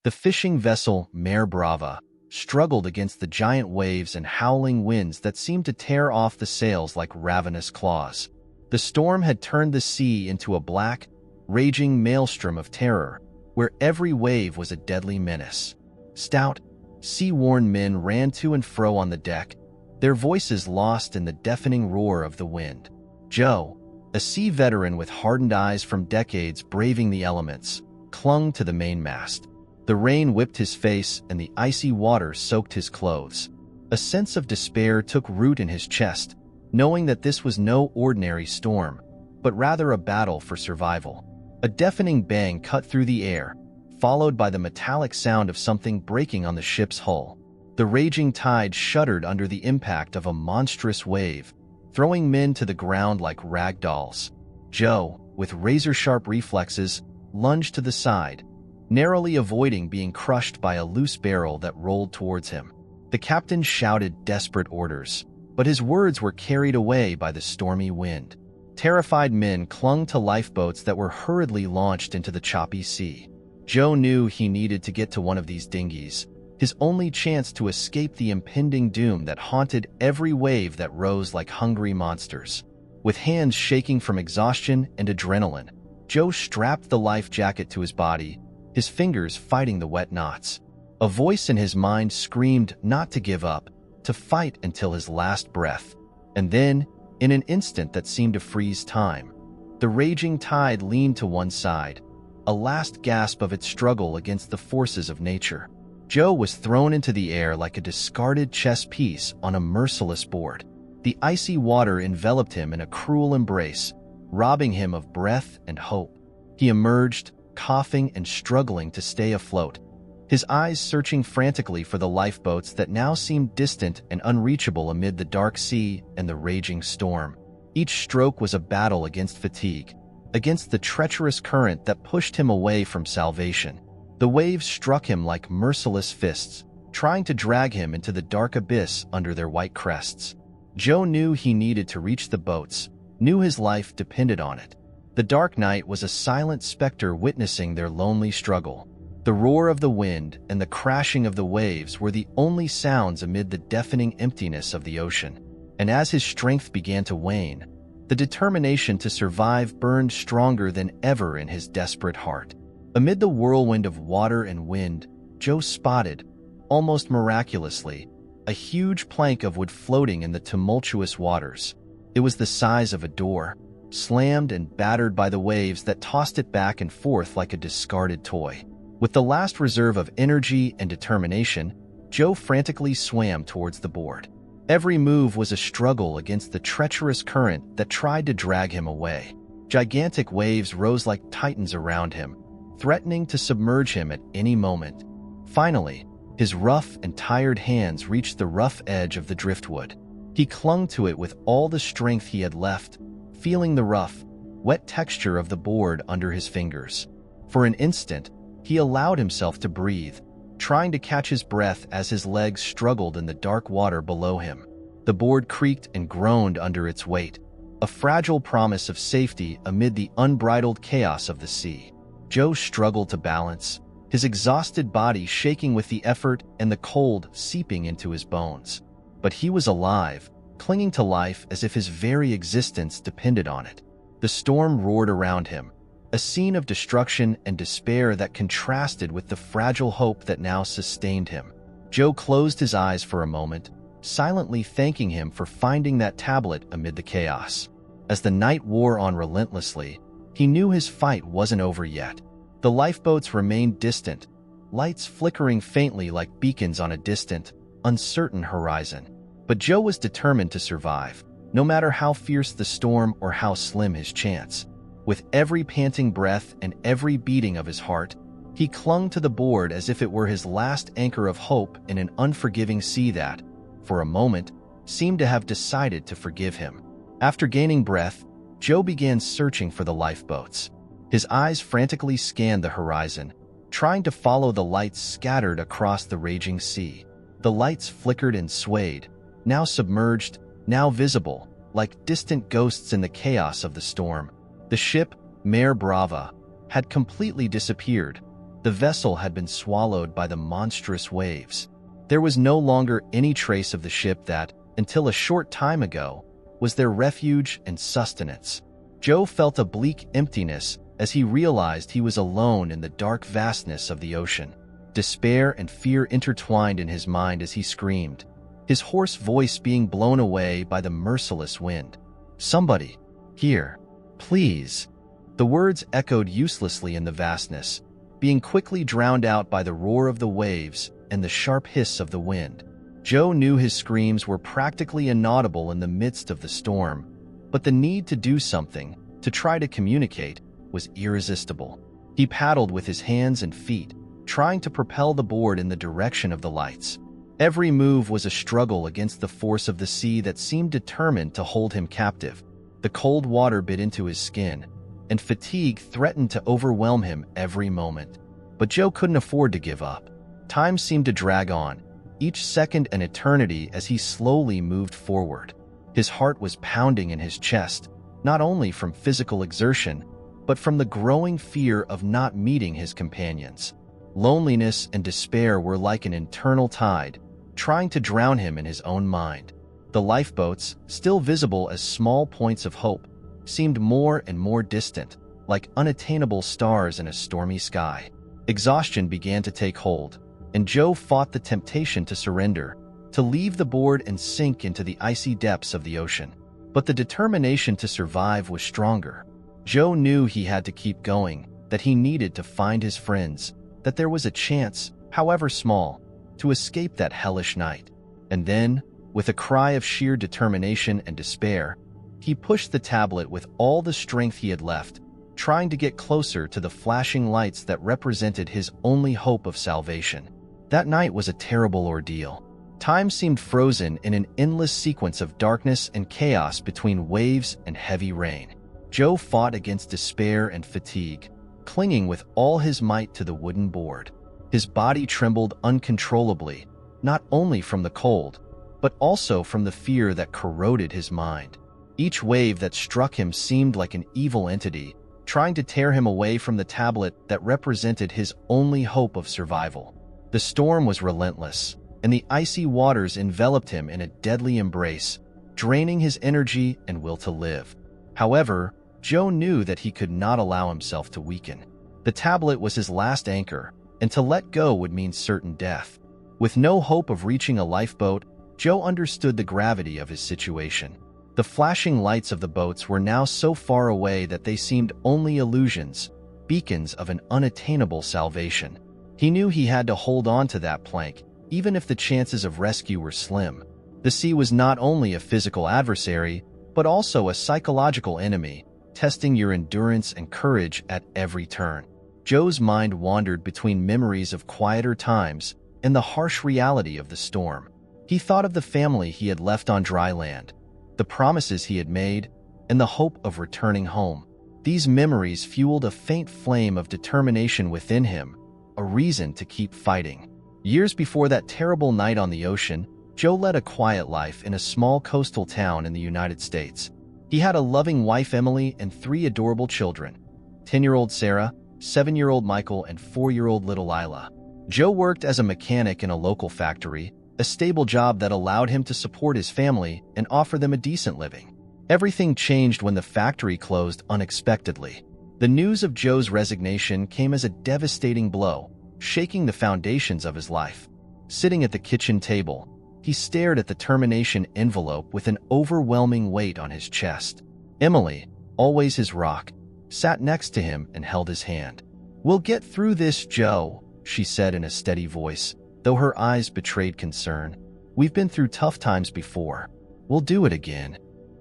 The fishing vessel Mare Brava struggled against the giant waves and howling winds that seemed to tear off the sails like ravenous claws. The storm had turned the sea into a black, raging maelstrom of terror, where every wave was a deadly menace. Stout, sea-worn men ran to and fro on the deck, their voices lost in the deafening roar of the wind. Joe, a sea veteran with hardened eyes from decades braving the elements, clung to the mainmast. The rain whipped his face and the icy water soaked his clothes. A sense of despair took root in his chest, knowing that this was no ordinary storm, but rather a battle for survival. A deafening bang cut through the air, followed by the metallic sound of something breaking on the ship's hull. The raging tide shuddered under the impact of a monstrous wave, throwing men to the ground like rag dolls. Joe, with razor-sharp reflexes, lunged to the side, narrowly avoiding being crushed by a loose barrel that rolled towards him. The captain shouted desperate orders, but his words were carried away by the stormy wind. Terrified men clung to lifeboats that were hurriedly launched into the choppy sea. Joe knew he needed to get to one of these dinghies, his only chance to escape the impending doom that haunted every wave that rose like hungry monsters. With hands shaking from exhaustion and adrenaline, Joe strapped the life jacket to his body, his fingers fighting the wet knots. A voice in his mind screamed not to give up, to fight until his last breath. And then, in an instant that seemed to freeze time, the raging tide leaned to one side, a last gasp of its struggle against the forces of nature. Joe was thrown into the air like a discarded chess piece on a merciless board. The icy water enveloped him in a cruel embrace, robbing him of breath and hope. He emerged, coughing and struggling to stay afloat, his eyes searching frantically for the lifeboats that now seemed distant and unreachable amid the dark sea and the raging storm. Each stroke was a battle against fatigue, against the treacherous current that pushed him away from salvation. The waves struck him like merciless fists, trying to drag him into the dark abyss under their white crests. Joe knew he needed to reach the boats, knew his life depended on it. The dark night was a silent specter witnessing their lonely struggle. The roar of the wind and the crashing of the waves were the only sounds amid the deafening emptiness of the ocean. And as his strength began to wane, the determination to survive burned stronger than ever in his desperate heart. Amid the whirlwind of water and wind, Joe spotted, almost miraculously, a huge plank of wood floating in the tumultuous waters. It was the size of a door, slammed and battered by the waves that tossed it back and forth like a discarded toy. With the last reserve of energy and determination, Joe frantically swam towards the board. Every move was a struggle against the treacherous current that tried to drag him away. Gigantic waves rose like titans around him, threatening to submerge him at any moment. Finally, his rough and tired hands reached the rough edge of the driftwood. He clung to it with all the strength he had left, feeling the rough, wet texture of the board under his fingers. For an instant, he allowed himself to breathe, trying to catch his breath as his legs struggled in the dark water below him. The board creaked and groaned under its weight, a fragile promise of safety amid the unbridled chaos of the sea. Joe struggled to balance, his exhausted body shaking with the effort and the cold seeping into his bones. But he was alive, clinging to life as if his very existence depended on it. The storm roared around him, a scene of destruction and despair that contrasted with the fragile hope that now sustained him. Joe closed his eyes for a moment, silently thanking him for finding that tablet amid the chaos. As the night wore on relentlessly, he knew his fight wasn't over yet. The lifeboats remained distant, lights flickering faintly like beacons on a distant, uncertain horizon. But Joe was determined to survive, no matter how fierce the storm or how slim his chance. With every panting breath and every beating of his heart, he clung to the board as if it were his last anchor of hope in an unforgiving sea that, for a moment, seemed to have decided to forgive him. After gaining breath, Joe began searching for the lifeboats. His eyes frantically scanned the horizon, trying to follow the lights scattered across the raging sea. The lights flickered and swayed, now submerged, now visible, like distant ghosts in the chaos of the storm. The ship, Mare Brava, had completely disappeared, The vessel had been swallowed by the monstrous waves. There was no longer any trace of the ship that, until a short time ago, was their refuge and sustenance. Joe felt a bleak emptiness as he realized he was alone in the dark vastness of the ocean. Despair and fear intertwined in his mind as he screamed, his hoarse voice being blown away by the merciless wind. "Somebody! Here! Please!" The words echoed uselessly in the vastness, being quickly drowned out by the roar of the waves and the sharp hiss of the wind. Joe knew his screams were practically inaudible in the midst of the storm, but the need to do something, to try to communicate, was irresistible. He paddled with his hands and feet, trying to propel the board in the direction of the lights. Every move was a struggle against the force of the sea that seemed determined to hold him captive. The cold water bit into his skin, and fatigue threatened to overwhelm him every moment. But Joe couldn't afford to give up. Time seemed to drag on, each second an eternity as he slowly moved forward. His heart was pounding in his chest, not only from physical exertion, but from the growing fear of not meeting his companions. Loneliness and despair were like an internal tide, trying to drown him in his own mind. The lifeboats, still visible as small points of hope, seemed more and more distant, like unattainable stars in a stormy sky. Exhaustion began to take hold, and Joe fought the temptation to surrender, to leave the board and sink into the icy depths of the ocean. But the determination to survive was stronger. Joe knew he had to keep going, that he needed to find his friends, that there was a chance, however small, to escape that hellish night. And then, with a cry of sheer determination and despair, he pushed the tablet with all the strength he had left, trying to get closer to the flashing lights that represented his only hope of salvation. That night was a terrible ordeal. Time seemed frozen in an endless sequence of darkness and chaos between waves and heavy rain. Joe fought against despair and fatigue, clinging with all his might to the wooden board. His body trembled uncontrollably, not only from the cold, but also from the fear that corroded his mind. Each wave that struck him seemed like an evil entity, trying to tear him away from the tablet that represented his only hope of survival. The storm was relentless, and the icy waters enveloped him in a deadly embrace, draining his energy and will to live. However, Joe knew that he could not allow himself to weaken. The tablet was his last anchor, and to let go would mean certain death. With no hope of reaching a lifeboat, Joe understood the gravity of his situation. The flashing lights of the boats were now so far away that they seemed only illusions, beacons of an unattainable salvation. He knew he had to hold on to that plank, even if the chances of rescue were slim. The sea was not only a physical adversary, but also a psychological enemy, testing your endurance and courage at every turn. Joe's mind wandered between memories of quieter times and the harsh reality of the storm. He thought of the family he had left on dry land, the promises he had made, and the hope of returning home. These memories fueled a faint flame of determination within him, a reason to keep fighting. Years before that terrible night on the ocean, Joe led a quiet life in a small coastal town in the United States. He had a loving wife, Emily, and 3 adorable children, 10-year-old Sarah, 7-year-old Michael, and 4-year-old little Lila. Joe worked as a mechanic in a local factory, a stable job that allowed him to support his family and offer them a decent living. Everything changed when the factory closed unexpectedly. The news of Joe's resignation came as a devastating blow, shaking the foundations of his life. Sitting at the kitchen table, he stared at the termination envelope with an overwhelming weight on his chest. Emily, always his rock, sat next to him and held his hand. "We'll get through this, Joe," she said in a steady voice, though her eyes betrayed concern. "We've been through tough times before. We'll do it again."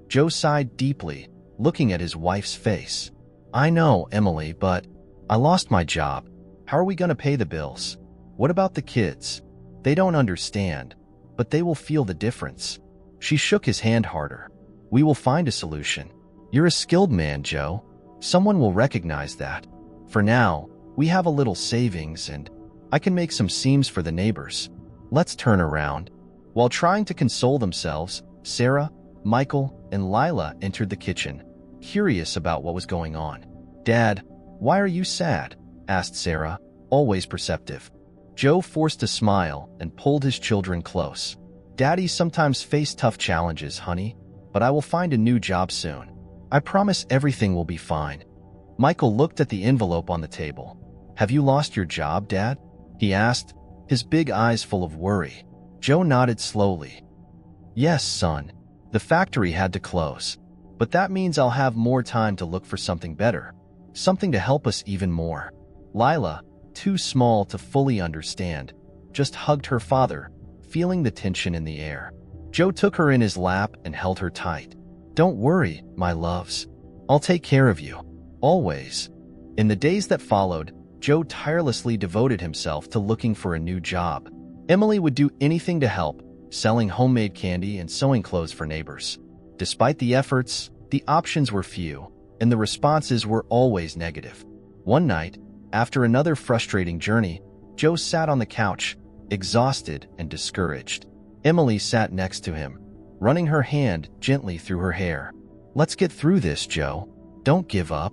Joe sighed deeply, looking at his wife's face. "I know, Emily, but I lost my job. How are we going to pay the bills? What about the kids? They don't understand, but they will feel the difference." She shook his hand harder. "We will find a solution. You're a skilled man, Joe. Someone will recognize that. For now, we have a little savings, and I can make some seams for the neighbors. Let's turn around." While trying to console themselves, Sarah, Michael, and Lila entered the kitchen, curious about what was going on. "Dad, why are you sad?" asked Sarah, always perceptive. Joe forced a smile and pulled his children close. Daddy sometimes face tough challenges, honey, but I will find a new job soon. I promise everything will be fine. Michael looked at the envelope on the table. Have you lost your job, Dad? He asked, his big eyes full of worry. Joe nodded slowly. Yes, son. The factory had to close. But that means I'll have more time to look for something better. Something to help us even more. Lila, too small to fully understand, just hugged her father, feeling the tension in the air. Joe took her in his lap and held her tight. Don't worry, my loves. I'll take care of you. Always. In the days that followed, Joe tirelessly devoted himself to looking for a new job. Emily would do anything to help, selling homemade candy and sewing clothes for neighbors. Despite the efforts, the options were few, and the responses were always negative. One night, after another frustrating journey, Joe sat on the couch, exhausted and discouraged. Emily sat next to him, running her hand gently through her hair. Let's get through this, Joe. Don't give up.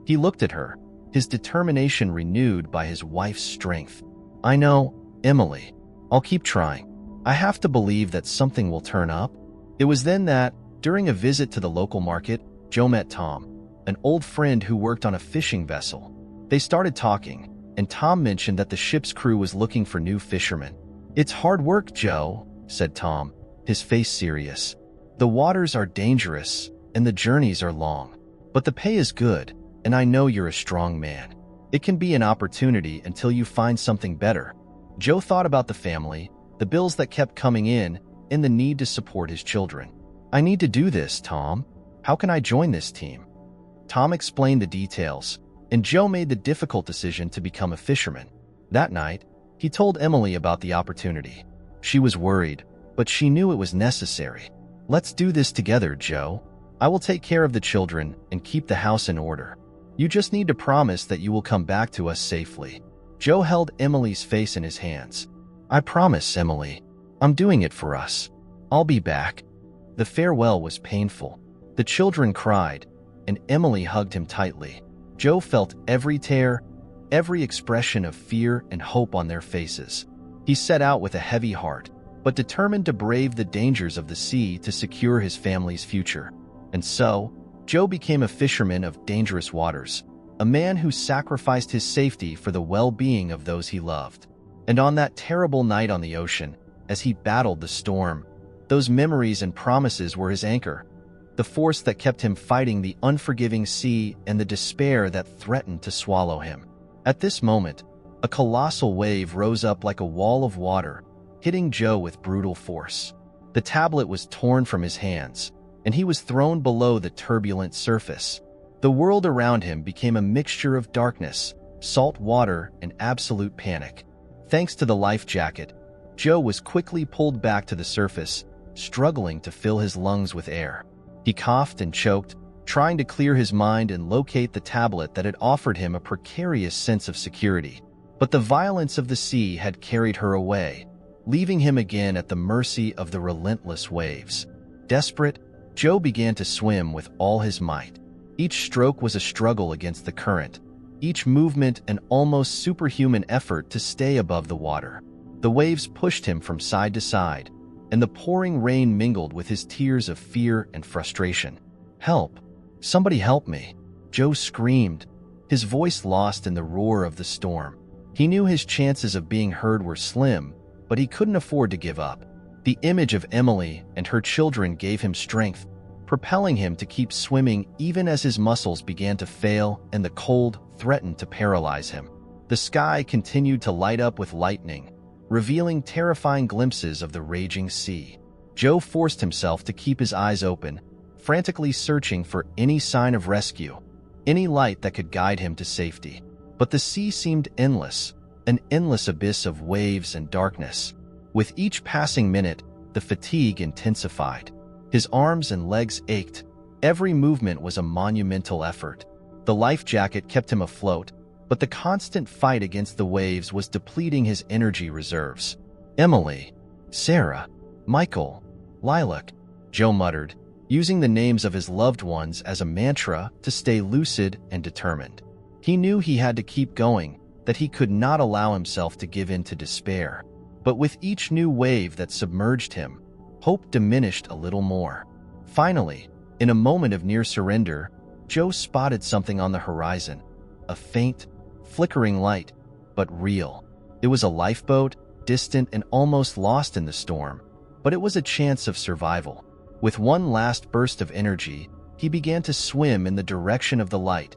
He looked at her, his determination renewed by his wife's strength. I know, Emily. I'll keep trying. I have to believe that something will turn up. It was then that, during a visit to the local market, Joe met Tom, an old friend who worked on a fishing vessel. They started talking, and Tom mentioned that the ship's crew was looking for new fishermen. It's hard work, Joe, said Tom, his face serious. The waters are dangerous, and the journeys are long. But the pay is good, and I know you're a strong man. It can be an opportunity until you find something better. Joe thought about the family, the bills that kept coming in, and the need to support his children. I need to do this, Tom. How can I join this team? Tom explained the details, and Joe made the difficult decision to become a fisherman. That night, he told Emily about the opportunity. She was worried, but she knew it was necessary. Let's do this together, Joe. I will take care of the children and keep the house in order. You just need to promise that you will come back to us safely. Joe held Emily's face in his hands. I promise, Emily. I'm doing it for us. I'll be back. The farewell was painful. The children cried, and Emily hugged him tightly. Joe felt every tear, every expression of fear and hope on their faces. He set out with a heavy heart, but determined to brave the dangers of the sea to secure his family's future. And so, Joe became a fisherman of dangerous waters, a man who sacrificed his safety for the well-being of those he loved. And on that terrible night on the ocean, as he battled the storm, those memories and promises were his anchor, the force that kept him fighting the unforgiving sea and the despair that threatened to swallow him. At this moment, a colossal wave rose up like a wall of water, hitting Joe with brutal force. The tablet was torn from his hands, and he was thrown below the turbulent surface. The world around him became a mixture of darkness, salt water, and absolute panic. Thanks to the life jacket, Joe was quickly pulled back to the surface, struggling to fill his lungs with air. He coughed and choked, trying to clear his mind and locate the tablet that had offered him a precarious sense of security. But the violence of the sea had carried her away, leaving him again at the mercy of the relentless waves. Desperate, Joe began to swim with all his might. Each stroke was a struggle against the current, each movement an almost superhuman effort to stay above the water. The waves pushed him from side to side, and the pouring rain mingled with his tears of fear and frustration. Help! Somebody help me! Joe screamed, his voice lost in the roar of the storm. He knew his chances of being heard were slim, but he couldn't afford to give up. The image of Emily and her children gave him strength, propelling him to keep swimming even as his muscles began to fail and the cold threatened to paralyze him. The sky continued to light up with lightning, revealing terrifying glimpses of the raging sea. Joe forced himself to keep his eyes open, frantically searching for any sign of rescue, any light that could guide him to safety. But the sea seemed endless, an endless abyss of waves and darkness. With each passing minute, the fatigue intensified. His arms and legs ached. Every movement was a monumental effort. The life jacket kept him afloat, but the constant fight against the waves was depleting his energy reserves. Emily, Sarah, Michael, Lilac, Joe muttered, using the names of his loved ones as a mantra to stay lucid and determined. He knew he had to keep going, that he could not allow himself to give in to despair. But with each new wave that submerged him, hope diminished a little more. Finally, in a moment of near surrender, Joe spotted something on the horizon, a faint, flickering light, but real. It was a lifeboat, distant and almost lost in the storm, but it was a chance of survival. With one last burst of energy, he began to swim in the direction of the light,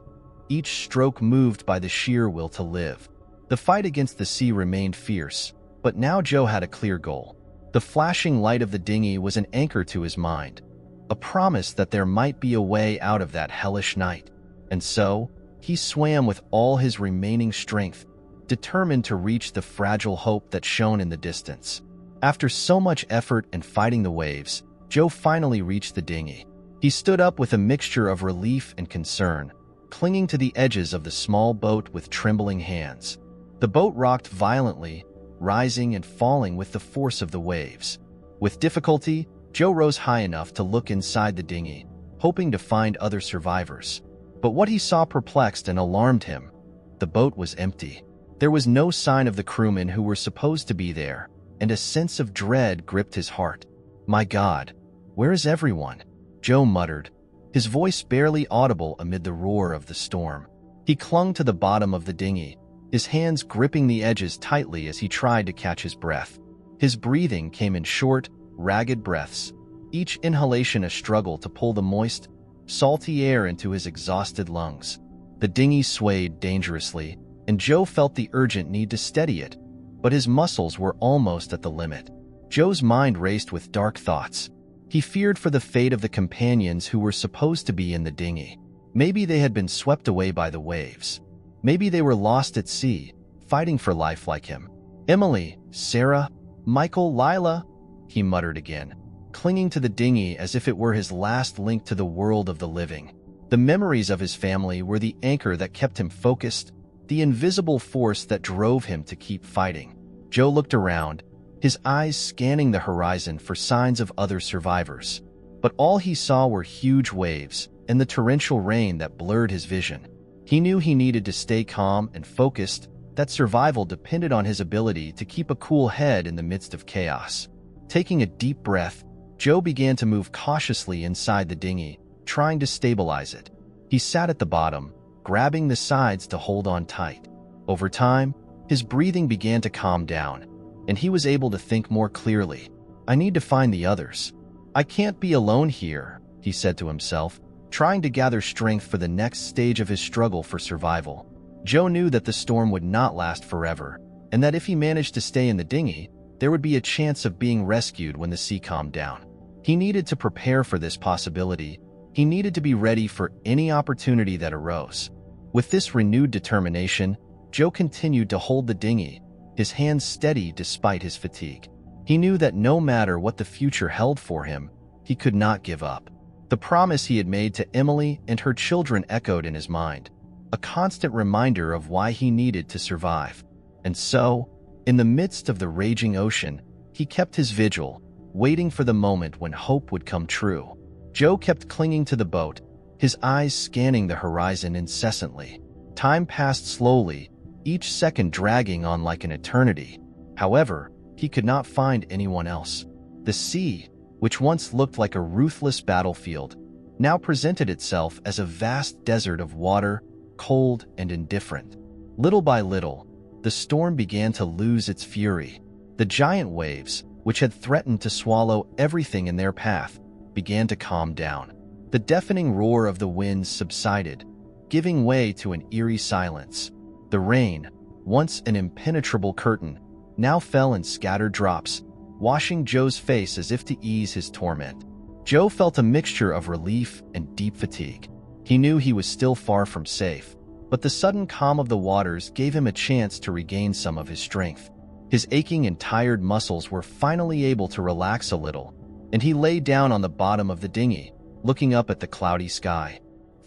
each stroke moved by the sheer will to live. The fight against the sea remained fierce, but now Joe had a clear goal. The flashing light of the dinghy was an anchor to his mind, a promise that there might be a way out of that hellish night. And so, he swam with all his remaining strength, determined to reach the fragile hope that shone in the distance. After so much effort and fighting the waves, Joe finally reached the dinghy. He stood up with a mixture of relief and concern, clinging to the edges of the small boat with trembling hands. The boat rocked violently, rising and falling with the force of the waves. With difficulty, Joe rose high enough to look inside the dinghy, hoping to find other survivors. But what he saw perplexed and alarmed him. The boat was empty. There was no sign of the crewmen who were supposed to be there, and a sense of dread gripped his heart. "My God, where is everyone?" Joe muttered, his voice barely audible amid the roar of the storm. He clung to the bottom of the dinghy, his hands gripping the edges tightly as he tried to catch his breath. His breathing came in short, ragged breaths, each inhalation a struggle to pull the moist, salty air into his exhausted lungs. The dinghy swayed dangerously, and Joe felt the urgent need to steady it, but his muscles were almost at the limit. Joe's mind raced with dark thoughts. He feared for the fate of the companions who were supposed to be in the dinghy. Maybe they had been swept away by the waves. Maybe they were lost at sea, fighting for life like him. "Emily, Sarah, Michael, Lila," he muttered again, clinging to the dinghy as if it were his last link to the world of the living. The memories of his family were the anchor that kept him focused, the invisible force that drove him to keep fighting. Joe looked around, his eyes scanning the horizon for signs of other survivors. But all he saw were huge waves and the torrential rain that blurred his vision. He knew he needed to stay calm and focused, that survival depended on his ability to keep a cool head in the midst of chaos. Taking a deep breath, Joe began to move cautiously inside the dinghy, trying to stabilize it. He sat at the bottom, grabbing the sides to hold on tight. Over time, his breathing began to calm down, and he was able to think more clearly. "I need to find the others. I can't be alone here," he said to himself, trying to gather strength for the next stage of his struggle for survival. Joe knew that the storm would not last forever, and that if he managed to stay in the dinghy, there would be a chance of being rescued when the sea calmed down. He needed to prepare for this possibility. He needed to be ready for any opportunity that arose. With this renewed determination, Joe continued to hold the dinghy, his hands steady despite his fatigue. He knew that no matter what the future held for him, he could not give up. The promise he had made to Emily and her children echoed in his mind, a constant reminder of why he needed to survive. And so, in the midst of the raging ocean, he kept his vigil, waiting for the moment when hope would come true. Joe kept clinging to the boat, his eyes scanning the horizon incessantly. Time passed slowly, each second dragging on like an eternity. However, he could not find anyone else. The sea, which once looked like a ruthless battlefield, now presented itself as a vast desert of water, cold and indifferent. Little by little, the storm began to lose its fury. The giant waves, which had threatened to swallow everything in their path, began to calm down. The deafening roar of the winds subsided, giving way to an eerie silence. The rain, once an impenetrable curtain, now fell in scattered drops, washing Joe's face as if to ease his torment. Joe felt a mixture of relief and deep fatigue. He knew he was still far from safe, but the sudden calm of the waters gave him a chance to regain some of his strength. His aching and tired muscles were finally able to relax a little, and he lay down on the bottom of the dinghy, looking up at the cloudy sky.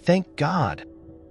"Thank God,"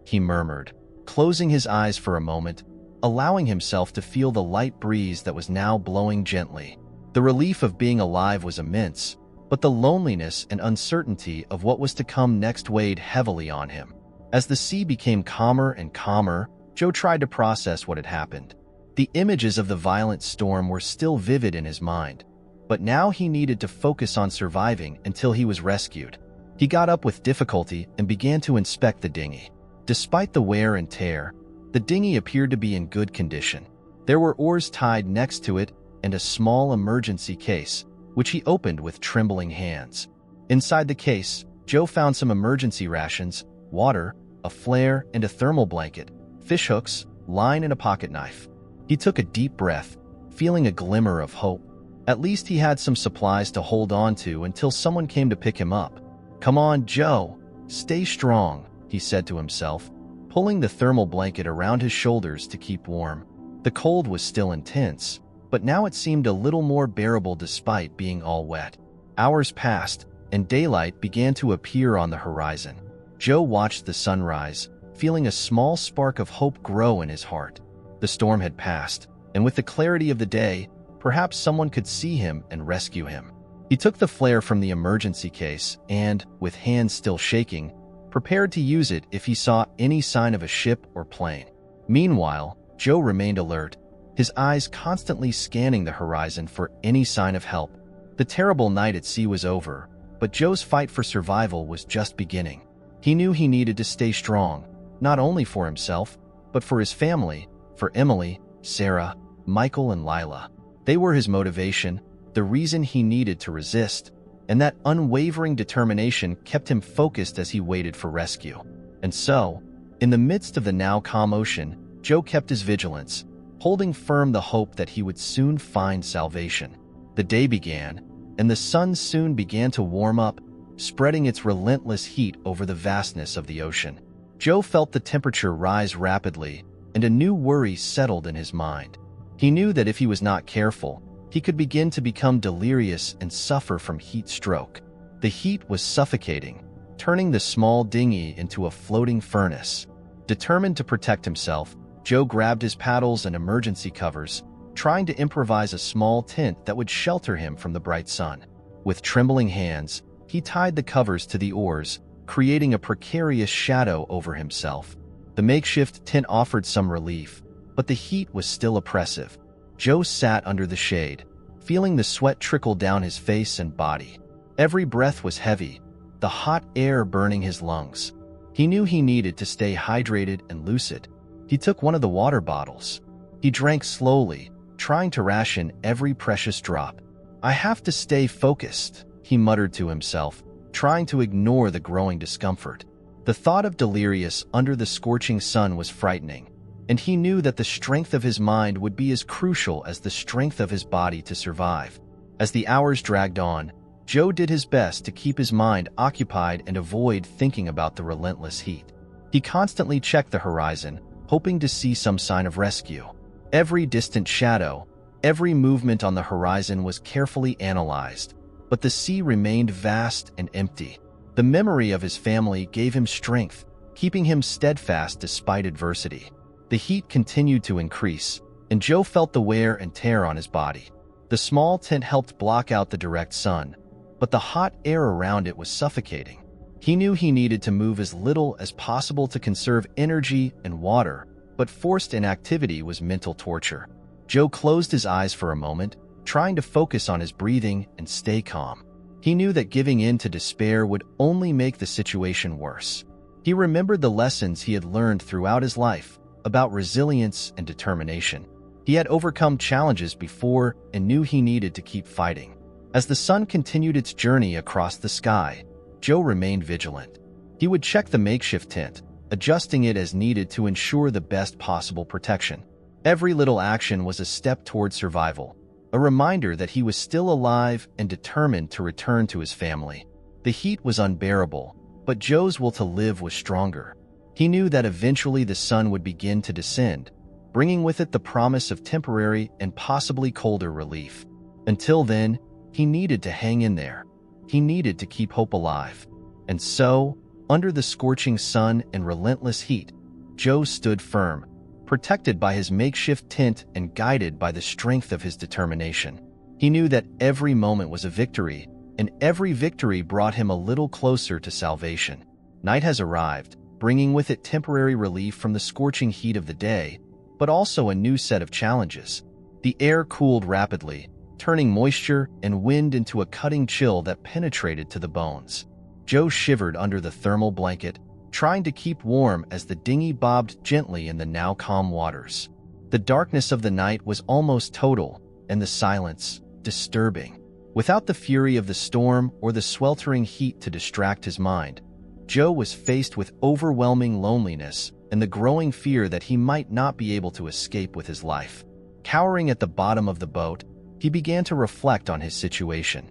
he murmured, closing his eyes for a moment, allowing himself to feel the light breeze that was now blowing gently. The relief of being alive was immense, but the loneliness and uncertainty of what was to come next weighed heavily on him. As the sea became calmer and calmer, Joe tried to process what had happened. The images of the violent storm were still vivid in his mind, but now he needed to focus on surviving until he was rescued. He got up with difficulty and began to inspect the dinghy. Despite the wear and tear, the dinghy appeared to be in good condition. There were oars tied next to it and a small emergency case, which he opened with trembling hands. Inside the case, Joe found some emergency rations, water, a flare and a thermal blanket, fish hooks, line and a pocket knife. He took a deep breath, feeling a glimmer of hope. At least he had some supplies to hold on to until someone came to pick him up. "Come on, Joe. Stay strong," he said to himself, pulling the thermal blanket around his shoulders to keep warm. The cold was still intense, but now it seemed a little more bearable despite being all wet. Hours passed, and daylight began to appear on the horizon. Joe watched the sunrise, feeling a small spark of hope grow in his heart. The storm had passed, and with the clarity of the day, perhaps someone could see him and rescue him. He took the flare from the emergency case and, with hands still shaking, prepared to use it if he saw any sign of a ship or plane. Meanwhile, Joe remained alert, his eyes constantly scanning the horizon for any sign of help. The terrible night at sea was over, but Joe's fight for survival was just beginning. He knew he needed to stay strong, not only for himself, but for his family, for Emily, Sarah, Michael, and Lila. They were his motivation, the reason he needed to resist, and that unwavering determination kept him focused as he waited for rescue. And so, in the midst of the now calm ocean, Joe kept his vigilance, holding firm the hope that he would soon find salvation. The day began, and the sun soon began to warm up, spreading its relentless heat over the vastness of the ocean. Joe felt the temperature rise rapidly, and a new worry settled in his mind. He knew that if he was not careful, he could begin to become delirious and suffer from heat stroke. The heat was suffocating, turning the small dinghy into a floating furnace. Determined to protect himself, Joe grabbed his paddles and emergency covers, trying to improvise a small tent that would shelter him from the bright sun. With trembling hands, he tied the covers to the oars, creating a precarious shadow over himself. The makeshift tent offered some relief, but the heat was still oppressive. Joe sat under the shade, feeling the sweat trickle down his face and body. Every breath was heavy, the hot air burning his lungs. He knew he needed to stay hydrated and lucid. He took one of the water bottles. He drank slowly, trying to ration every precious drop. "I have to stay focused," he muttered to himself, trying to ignore the growing discomfort. The thought of delirious under the scorching sun was frightening, and he knew that the strength of his mind would be as crucial as the strength of his body to survive. As the hours dragged on, Joe did his best to keep his mind occupied and avoid thinking about the relentless heat. He constantly checked the horizon, hoping to see some sign of rescue. Every distant shadow, every movement on the horizon was carefully analyzed, but the sea remained vast and empty. The memory of his family gave him strength, keeping him steadfast despite adversity. The heat continued to increase, and Joe felt the wear and tear on his body. The small tent helped block out the direct sun, but the hot air around it was suffocating. He knew he needed to move as little as possible to conserve energy and water, but forced inactivity was mental torture. Joe closed his eyes for a moment, trying to focus on his breathing and stay calm. He knew that giving in to despair would only make the situation worse. He remembered the lessons he had learned throughout his life about resilience and determination. He had overcome challenges before and knew he needed to keep fighting. As the sun continued its journey across the sky, Joe remained vigilant. He would check the makeshift tent, adjusting it as needed to ensure the best possible protection. Every little action was a step toward survival, a reminder that he was still alive and determined to return to his family. The heat was unbearable, but Joe's will to live was stronger. He knew that eventually the sun would begin to descend, bringing with it the promise of temporary and possibly colder relief. Until then, he needed to hang in there. He needed to keep hope alive. And so, under the scorching sun and relentless heat, Joe stood firm, protected by his makeshift tent and guided by the strength of his determination. He knew that every moment was a victory, and every victory brought him a little closer to salvation. Night has arrived, bringing with it temporary relief from the scorching heat of the day, but also a new set of challenges. The air cooled rapidly, turning moisture and wind into a cutting chill that penetrated to the bones. Joe shivered under the thermal blanket, trying to keep warm as the dinghy bobbed gently in the now calm waters. The darkness of the night was almost total, and the silence disturbing. Without the fury of the storm or the sweltering heat to distract his mind, Joe was faced with overwhelming loneliness and the growing fear that he might not be able to escape with his life. Cowering at the bottom of the boat, he began to reflect on his situation.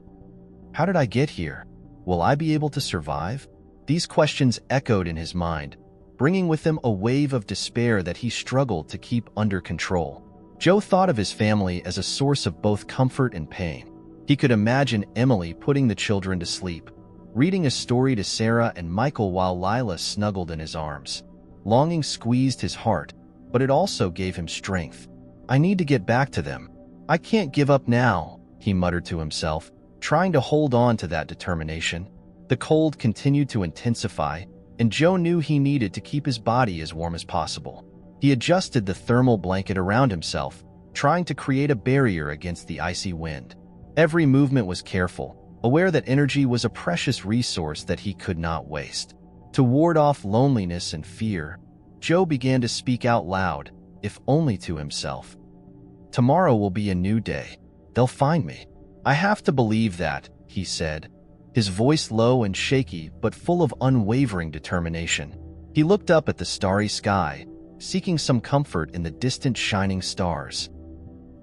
How did I get here? Will I be able to survive? These questions echoed in his mind, bringing with them a wave of despair that he struggled to keep under control. Joe thought of his family as a source of both comfort and pain. He could imagine Emily putting the children to sleep, reading a story to Sarah and Michael while Lila snuggled in his arms. Longing squeezed his heart, but it also gave him strength. I need to get back to them. I can't give up now, he muttered to himself, trying to hold on to that determination. The cold continued to intensify, and Joe knew he needed to keep his body as warm as possible. He adjusted the thermal blanket around himself, trying to create a barrier against the icy wind. Every movement was careful, aware that energy was a precious resource that he could not waste. To ward off loneliness and fear, Joe began to speak out loud, if only to himself. Tomorrow will be a new day. They'll find me. I have to believe that, he said, his voice low and shaky but full of unwavering determination. He looked up at the starry sky, seeking some comfort in the distant shining stars.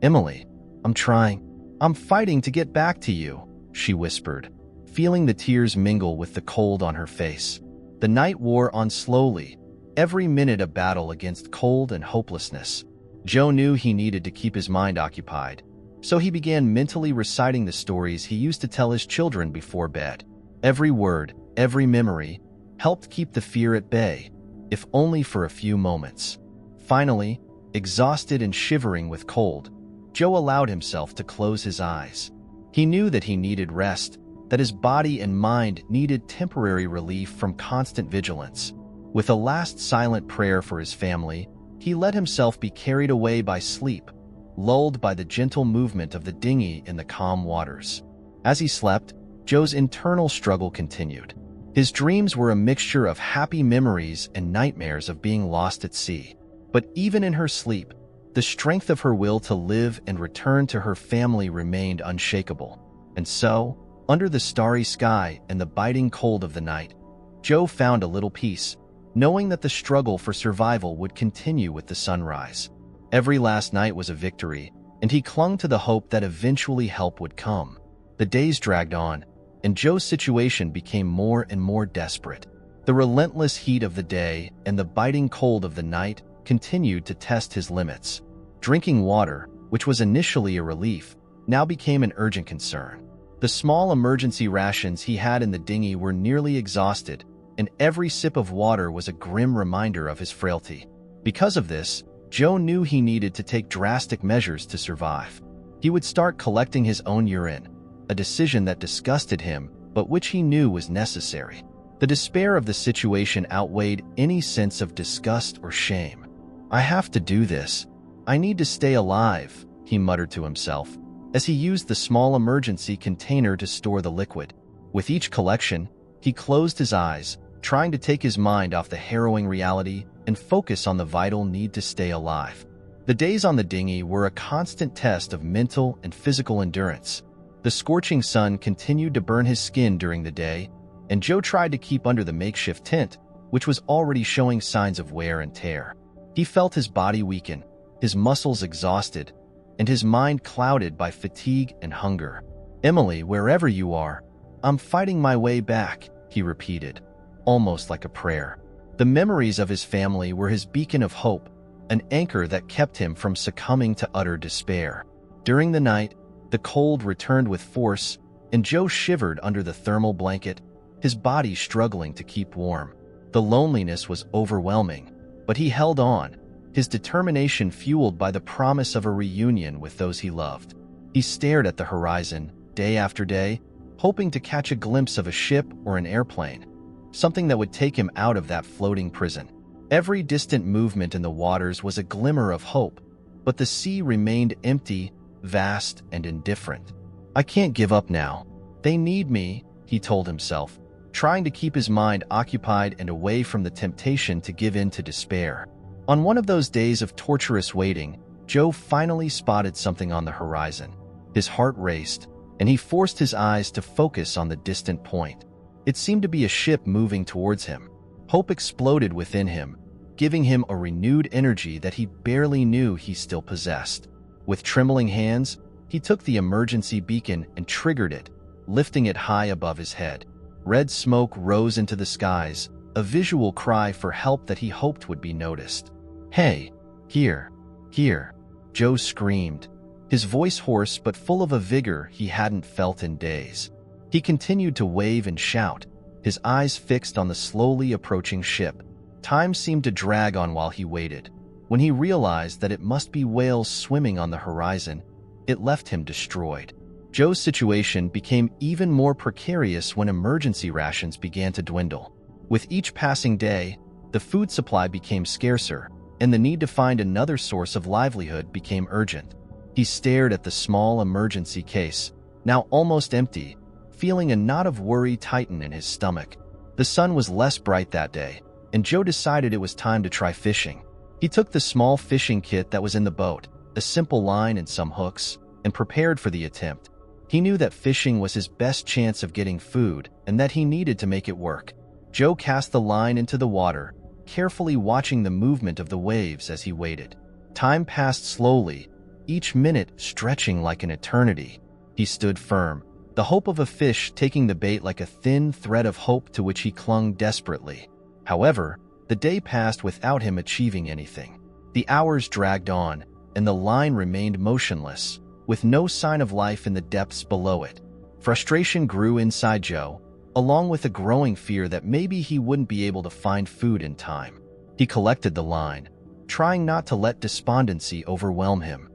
Emily, I'm trying. I'm fighting to get back to you, she whispered, feeling the tears mingle with the cold on her face. The night wore on slowly, every minute a battle against cold and hopelessness. Joe knew he needed to keep his mind occupied, so he began mentally reciting the stories he used to tell his children before bed. Every word, every memory, helped keep the fear at bay, if only for a few moments. Finally, exhausted and shivering with cold, Joe allowed himself to close his eyes. He knew that he needed rest, that his body and mind needed temporary relief from constant vigilance. With a last silent prayer for his family, he let himself be carried away by sleep, lulled by the gentle movement of the dinghy in the calm waters. As he slept, Joe's internal struggle continued. His dreams were a mixture of happy memories and nightmares of being lost at sea. But even in her sleep, the strength of her will to live and return to her family remained unshakable. And so, under the starry sky and the biting cold of the night, Joe found a little peace, knowing that the struggle for survival would continue with the sunrise. Every last night was a victory, and he clung to the hope that eventually help would come. The days dragged on, and Joe's situation became more and more desperate. The relentless heat of the day and the biting cold of the night continued to test his limits. Drinking water, which was initially a relief, now became an urgent concern. The small emergency rations he had in the dinghy were nearly exhausted, and every sip of water was a grim reminder of his frailty. Because of this, Joe knew he needed to take drastic measures to survive. He would start collecting his own urine, a decision that disgusted him, but which he knew was necessary. The despair of the situation outweighed any sense of disgust or shame. I have to do this. I need to stay alive, he muttered to himself, as he used the small emergency container to store the liquid. With each collection, he closed his eyes, trying to take his mind off the harrowing reality and focus on the vital need to stay alive. The days on the dinghy were a constant test of mental and physical endurance. The scorching sun continued to burn his skin during the day, and Joe tried to keep under the makeshift tent, which was already showing signs of wear and tear. He felt his body weaken, his muscles exhausted, and his mind clouded by fatigue and hunger. Emily, wherever you are, I'm fighting my way back, he repeated, almost like a prayer. The memories of his family were his beacon of hope, an anchor that kept him from succumbing to utter despair. During the night, the cold returned with force, and Joe shivered under the thermal blanket, his body struggling to keep warm. The loneliness was overwhelming, but he held on, his determination fueled by the promise of a reunion with those he loved. He stared at the horizon, day after day, hoping to catch a glimpse of a ship or an airplane. something that would take him out of that floating prison. Every distant movement in the waters was a glimmer of hope, but the sea remained empty, vast, and indifferent. "I can't give up now. They need me," he told himself, trying to keep his mind occupied and away from the temptation to give in to despair. On one of those days of torturous waiting, Joe finally spotted something on the horizon. His heart raced, and he forced his eyes to focus on the distant point. It seemed to be a ship moving towards him. Hope exploded within him, giving him a renewed energy that he barely knew he still possessed. With trembling hands, he took the emergency beacon and triggered it, lifting it high above his head. Red smoke rose into the skies, a visual cry for help that he hoped would be noticed. "Hey, here, here," Joe screamed, his voice hoarse but full of a vigor he hadn't felt in days. He continued to wave and shout, his eyes fixed on the slowly approaching ship. Time seemed to drag on while he waited. When he realized that it must be whales swimming on the horizon, it left him destroyed. Joe's situation became even more precarious when emergency rations began to dwindle. With each passing day, the food supply became scarcer, and the need to find another source of livelihood became urgent. He stared at the small emergency case, now almost empty, feeling a knot of worry tighten in his stomach. The sun was less bright that day, and Joe decided it was time to try fishing. He took the small fishing kit that was in the boat, a simple line and some hooks, and prepared for the attempt. He knew that fishing was his best chance of getting food and that he needed to make it work. Joe cast the line into the water, carefully watching the movement of the waves as he waited. Time passed slowly, each minute stretching like an eternity. He stood firm, the hope of a fish taking the bait like a thin thread of hope to which he clung desperately. However, the day passed without him achieving anything. The hours dragged on, and the line remained motionless, with no sign of life in the depths below it. Frustration grew inside Joe, along with a growing fear that maybe he wouldn't be able to find food in time. He collected the line, trying not to let despondency overwhelm him.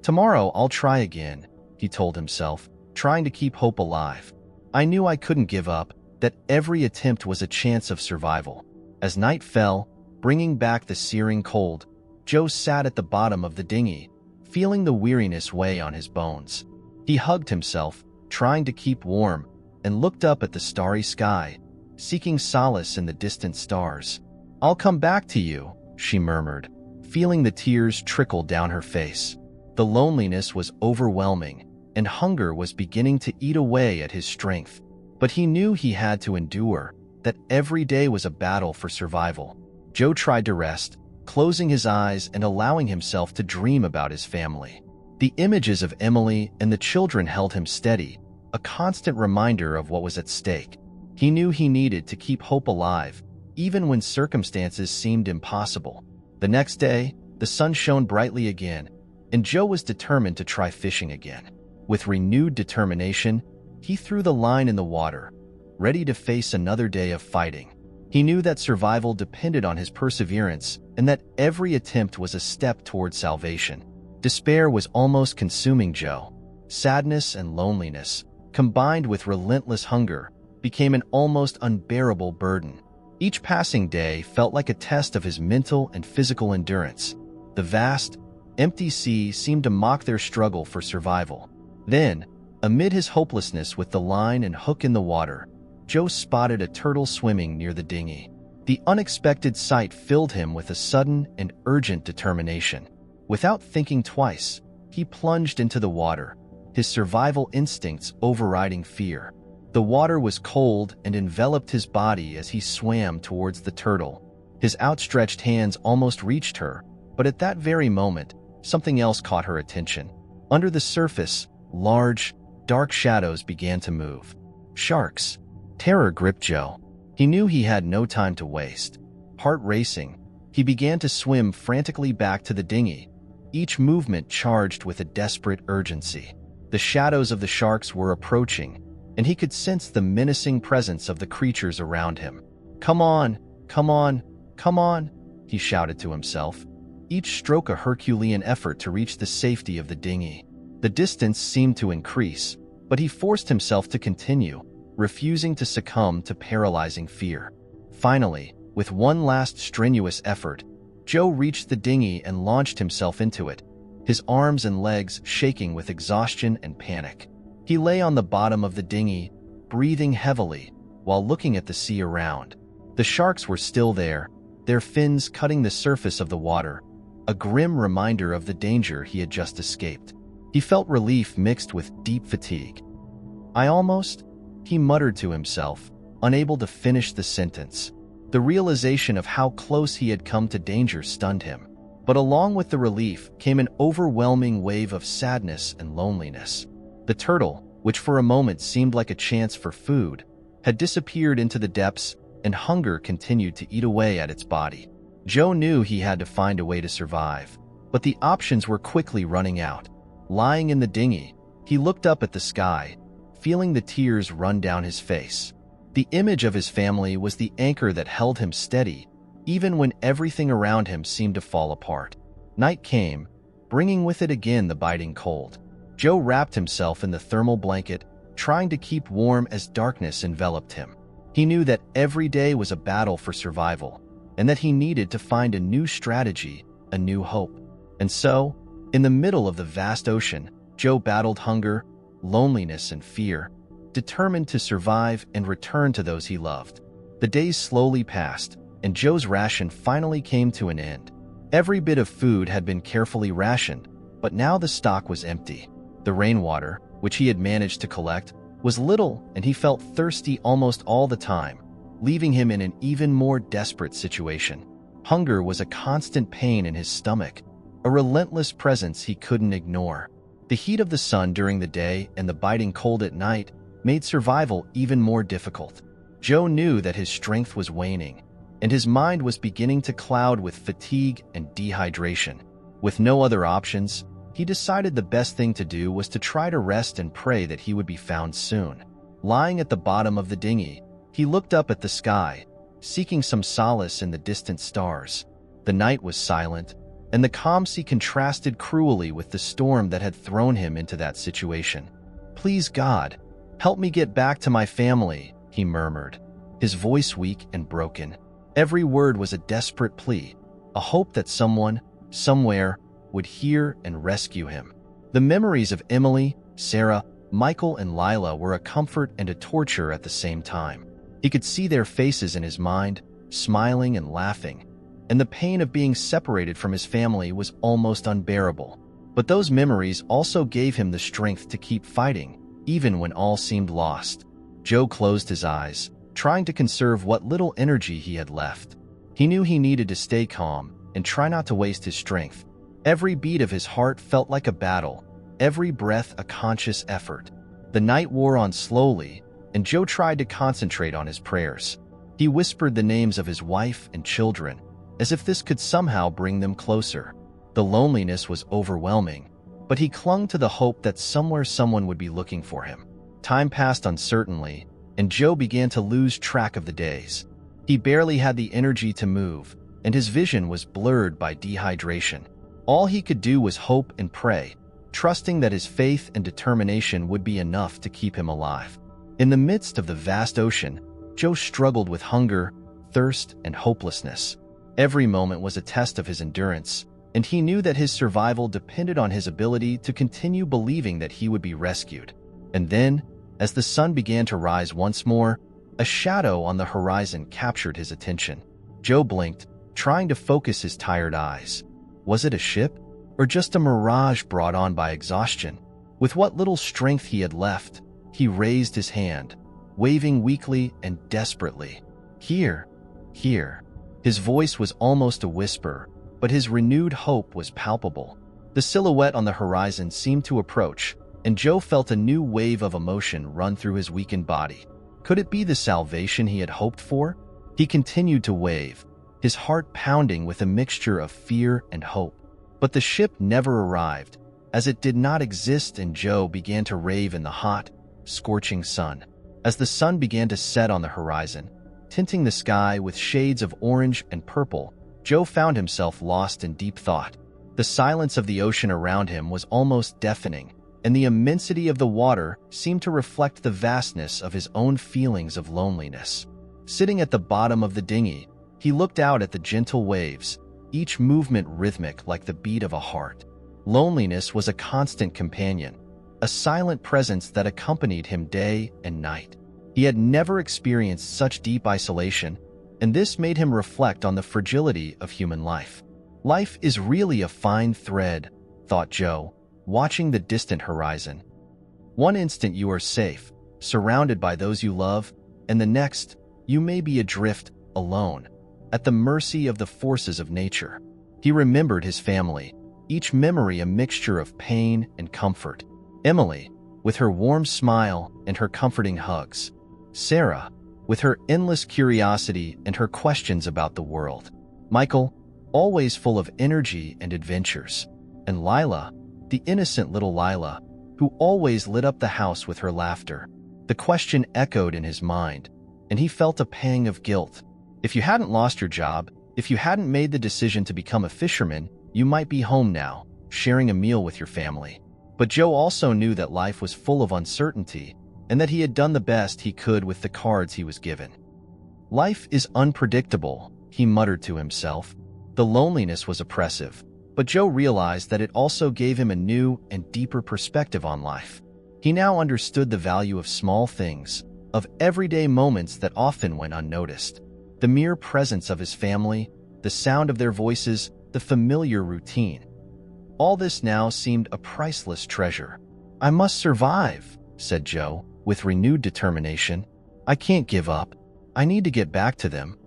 "Tomorrow I'll try again," he told himself, trying to keep hope alive. "I knew I couldn't give up, that every attempt was a chance of survival." As night fell, bringing back the searing cold, Joe sat at the bottom of the dinghy, feeling the weariness weigh on his bones. He hugged himself, trying to keep warm, and looked up at the starry sky, seeking solace in the distant stars. "I'll come back to you," she murmured, feeling the tears trickle down her face. The loneliness was overwhelming, and hunger was beginning to eat away at his strength. But he knew he had to endure, that every day was a battle for survival. Joe tried to rest, closing his eyes and allowing himself to dream about his family. The images of Emily and the children held him steady, a constant reminder of what was at stake. He knew he needed to keep hope alive, even when circumstances seemed impossible. The next day, the sun shone brightly again, and Joe was determined to try fishing again. With renewed determination, he threw the line in the water, ready to face another day of fighting. He knew that survival depended on his perseverance and that every attempt was a step toward salvation. Despair was almost consuming Joe. Sadness and loneliness, combined with relentless hunger, became an almost unbearable burden. Each passing day felt like a test of his mental and physical endurance. The vast, empty sea seemed to mock their struggle for survival. Then, amid his hopelessness with the line and hook in the water, Joe spotted a turtle swimming near the dinghy. The unexpected sight filled him with a sudden and urgent determination. Without thinking twice, he plunged into the water, his survival instincts overriding fear. The water was cold and enveloped his body as he swam towards the turtle. His outstretched hands almost reached her, but at that very moment, something else caught her attention. Under the surface, large, dark shadows began to move. Sharks. Terror gripped Joe. He knew he had no time to waste. Heart racing, he began to swim frantically back to the dinghy, each movement charged with a desperate urgency. The shadows of the sharks were approaching, and he could sense the menacing presence of the creatures around him. "Come on, come on, come on," he shouted to himself, each stroke a Herculean effort to reach the safety of the dinghy. The distance seemed to increase, but he forced himself to continue, refusing to succumb to paralyzing fear. Finally, with one last strenuous effort, Joe reached the dinghy and launched himself into it, his arms and legs shaking with exhaustion and panic. He lay on the bottom of the dinghy, breathing heavily, while looking at the sea around. The sharks were still there, their fins cutting the surface of the water, a grim reminder of the danger he had just escaped. He felt relief mixed with deep fatigue. He muttered to himself, unable to finish the sentence. The realization of how close he had come to danger stunned him. But along with the relief came an overwhelming wave of sadness and loneliness. The turtle, which for a moment seemed like a chance for food, had disappeared into the depths, and hunger continued to eat away at its body. Joe knew he had to find a way to survive, but the options were quickly running out. Lying in the dinghy, he looked up at the sky, feeling the tears run down his face. The image of his family was the anchor that held him steady, even when everything around him seemed to fall apart. Night came, bringing with it again the biting cold. Joe wrapped himself in the thermal blanket, trying to keep warm as darkness enveloped him. He knew that every day was a battle for survival, and that he needed to find a new strategy, a new hope. And so, in the middle of the vast ocean, Joe battled hunger, loneliness, and fear, determined to survive and return to those he loved. The days slowly passed, and Joe's ration finally came to an end. Every bit of food had been carefully rationed, but now the stock was empty. The rainwater, which he had managed to collect, was little, and he felt thirsty almost all the time, leaving him in an even more desperate situation. Hunger was a constant pain in his stomach, a relentless presence he couldn't ignore. The heat of the sun during the day and the biting cold at night made survival even more difficult. Joe knew that his strength was waning, and his mind was beginning to cloud with fatigue and dehydration. With no other options, he decided the best thing to do was to try to rest and pray that he would be found soon. Lying at the bottom of the dinghy, he looked up at the sky, seeking some solace in the distant stars. The night was silent, and the calm sea contrasted cruelly with the storm that had thrown him into that situation. "Please, God, help me get back to my family," he murmured, his voice weak and broken. Every word was a desperate plea, a hope that someone, somewhere, would hear and rescue him. The memories of Emily, Sarah, Michael, and Lila were a comfort and a torture at the same time. He could see their faces in his mind, smiling and laughing, and the pain of being separated from his family was almost unbearable. But those memories also gave him the strength to keep fighting, even when all seemed lost. Joe closed his eyes, trying to conserve what little energy he had left. He knew he needed to stay calm and try not to waste his strength. Every beat of his heart felt like a battle, every breath a conscious effort. The night wore on slowly, and Joe tried to concentrate on his prayers. He whispered the names of his wife and children, as if this could somehow bring them closer. The loneliness was overwhelming, but he clung to the hope that somewhere someone would be looking for him. Time passed uncertainly, and Joe began to lose track of the days. He barely had the energy to move, and his vision was blurred by dehydration. All he could do was hope and pray, trusting that his faith and determination would be enough to keep him alive. In the midst of the vast ocean, Joe struggled with hunger, thirst, and hopelessness. Every moment was a test of his endurance, and he knew that his survival depended on his ability to continue believing that he would be rescued. And then, as the sun began to rise once more, a shadow on the horizon captured his attention. Joe blinked, trying to focus his tired eyes. Was it a ship, or just a mirage brought on by exhaustion? With what little strength he had left, he raised his hand, waving weakly and desperately. "Here, here." His voice was almost a whisper, but his renewed hope was palpable. The silhouette on the horizon seemed to approach, and Joe felt a new wave of emotion run through his weakened body. Could it be the salvation he had hoped for? He continued to wave, his heart pounding with a mixture of fear and hope. But the ship never arrived, as it did not exist, and Joe began to rave in the hot, scorching sun. As the sun began to set on the horizon, tinting the sky with shades of orange and purple, Joe found himself lost in deep thought. The silence of the ocean around him was almost deafening, and the immensity of the water seemed to reflect the vastness of his own feelings of loneliness. Sitting at the bottom of the dinghy, he looked out at the gentle waves, each movement rhythmic like the beat of a heart. Loneliness was a constant companion, a silent presence that accompanied him day and night. He had never experienced such deep isolation, and this made him reflect on the fragility of human life. Life is really a fine thread, thought Joe, watching the distant horizon. One instant you are safe, surrounded by those you love, and the next, you may be adrift, alone, at the mercy of the forces of nature. He remembered his family, each memory a mixture of pain and comfort. Emily, with her warm smile and her comforting hugs. Sarah, with her endless curiosity and her questions about the world. Michael, always full of energy and adventures. And Lila, the innocent little Lila, who always lit up the house with her laughter. The question echoed in his mind, and he felt a pang of guilt. If you hadn't lost your job, if you hadn't made the decision to become a fisherman, you might be home now, sharing a meal with your family. But Joe also knew that life was full of uncertainty, and that he had done the best he could with the cards he was given. Life is unpredictable, he muttered to himself. The loneliness was oppressive, but Joe realized that it also gave him a new and deeper perspective on life. He now understood the value of small things, of everyday moments that often went unnoticed. The mere presence of his family, the sound of their voices, the familiar routine. All this now seemed a priceless treasure. "I must survive," said Joe, with renewed determination. "I can't give up. I need to get back to them."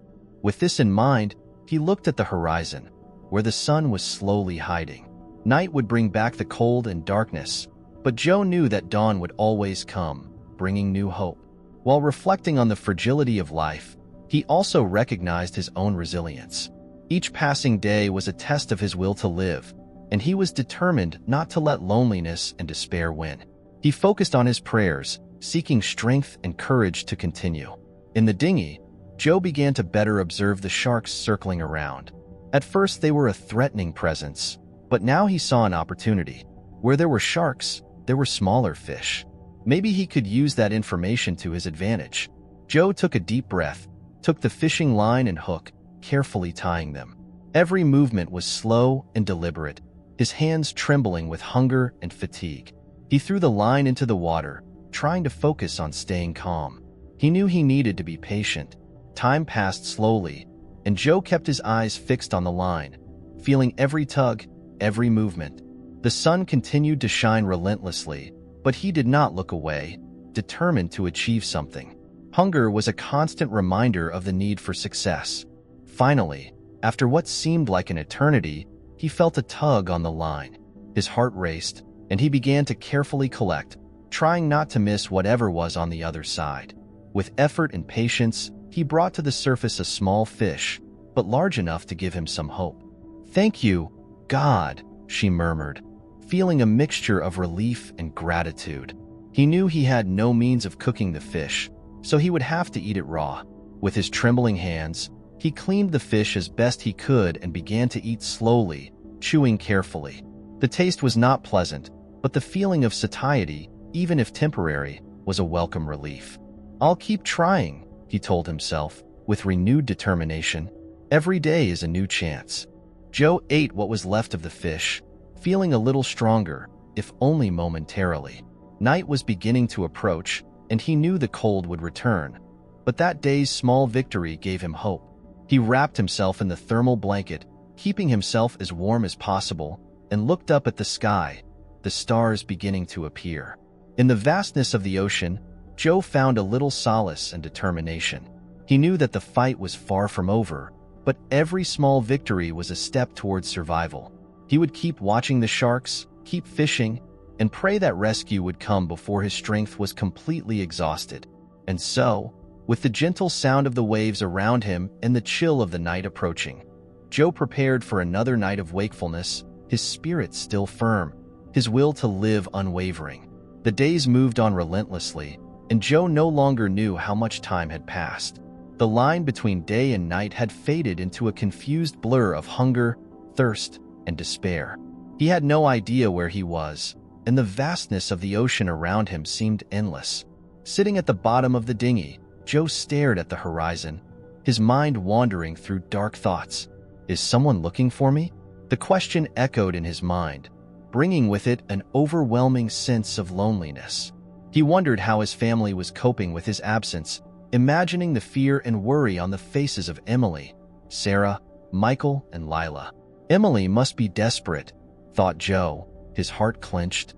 With this in mind, he looked at the horizon, where the sun was slowly hiding. Night would bring back the cold and darkness, but Joe knew that dawn would always come, bringing new hope. While reflecting on the fragility of life, he also recognized his own resilience. Each passing day was a test of his will to live, and he was determined not to let loneliness and despair win. He focused on his prayers, seeking strength and courage to continue. In the dinghy, Joe began to better observe the sharks circling around. At first they were a threatening presence, but now he saw an opportunity. Where there were sharks, there were smaller fish. Maybe he could use that information to his advantage. Joe took a deep breath, took the fishing line and hook, carefully tying them. Every movement was slow and deliberate, his hands trembling with hunger and fatigue. He threw the line into the water, trying to focus on staying calm. He knew he needed to be patient. Time passed slowly, and Joe kept his eyes fixed on the line, feeling every tug, every movement. The sun continued to shine relentlessly, but he did not look away, determined to achieve something. Hunger was a constant reminder of the need for success. Finally, after what seemed like an eternity, he felt a tug on the line. His heart raced, and he began to carefully collect, trying not to miss whatever was on the other side. With effort and patience, he brought to the surface a small fish, but large enough to give him some hope. "Thank you, God," she murmured, feeling a mixture of relief and gratitude. He knew he had no means of cooking the fish, so he would have to eat it raw. With his trembling hands, he cleaned the fish as best he could and began to eat slowly, chewing carefully. The taste was not pleasant, but the feeling of satiety, even if temporary, was a welcome relief. "I'll keep trying," he told himself, with renewed determination. Every day is a new chance. Joe ate what was left of the fish, feeling a little stronger, if only momentarily. Night was beginning to approach, and he knew the cold would return. But that day's small victory gave him hope. He wrapped himself in the thermal blanket, keeping himself as warm as possible, and looked up at the sky, the stars beginning to appear. In the vastness of the ocean, Joe found a little solace and determination. He knew that the fight was far from over, but every small victory was a step towards survival. He would keep watching the sharks, keep fishing, and pray that rescue would come before his strength was completely exhausted. And so, with the gentle sound of the waves around him and the chill of the night approaching, Joe prepared for another night of wakefulness, his spirit still firm, his will to live unwavering. The days moved on relentlessly, and Joe no longer knew how much time had passed. The line between day and night had faded into a confused blur of hunger, thirst, and despair. He had no idea where he was, and the vastness of the ocean around him seemed endless. Sitting at the bottom of the dinghy, Joe stared at the horizon, his mind wandering through dark thoughts. Is someone looking for me? The question echoed in his mind, bringing with it an overwhelming sense of loneliness. He wondered how his family was coping with his absence, imagining the fear and worry on the faces of Emily, Sarah, Michael, and Lila. Emily must be desperate, thought Joe, his heart clenched.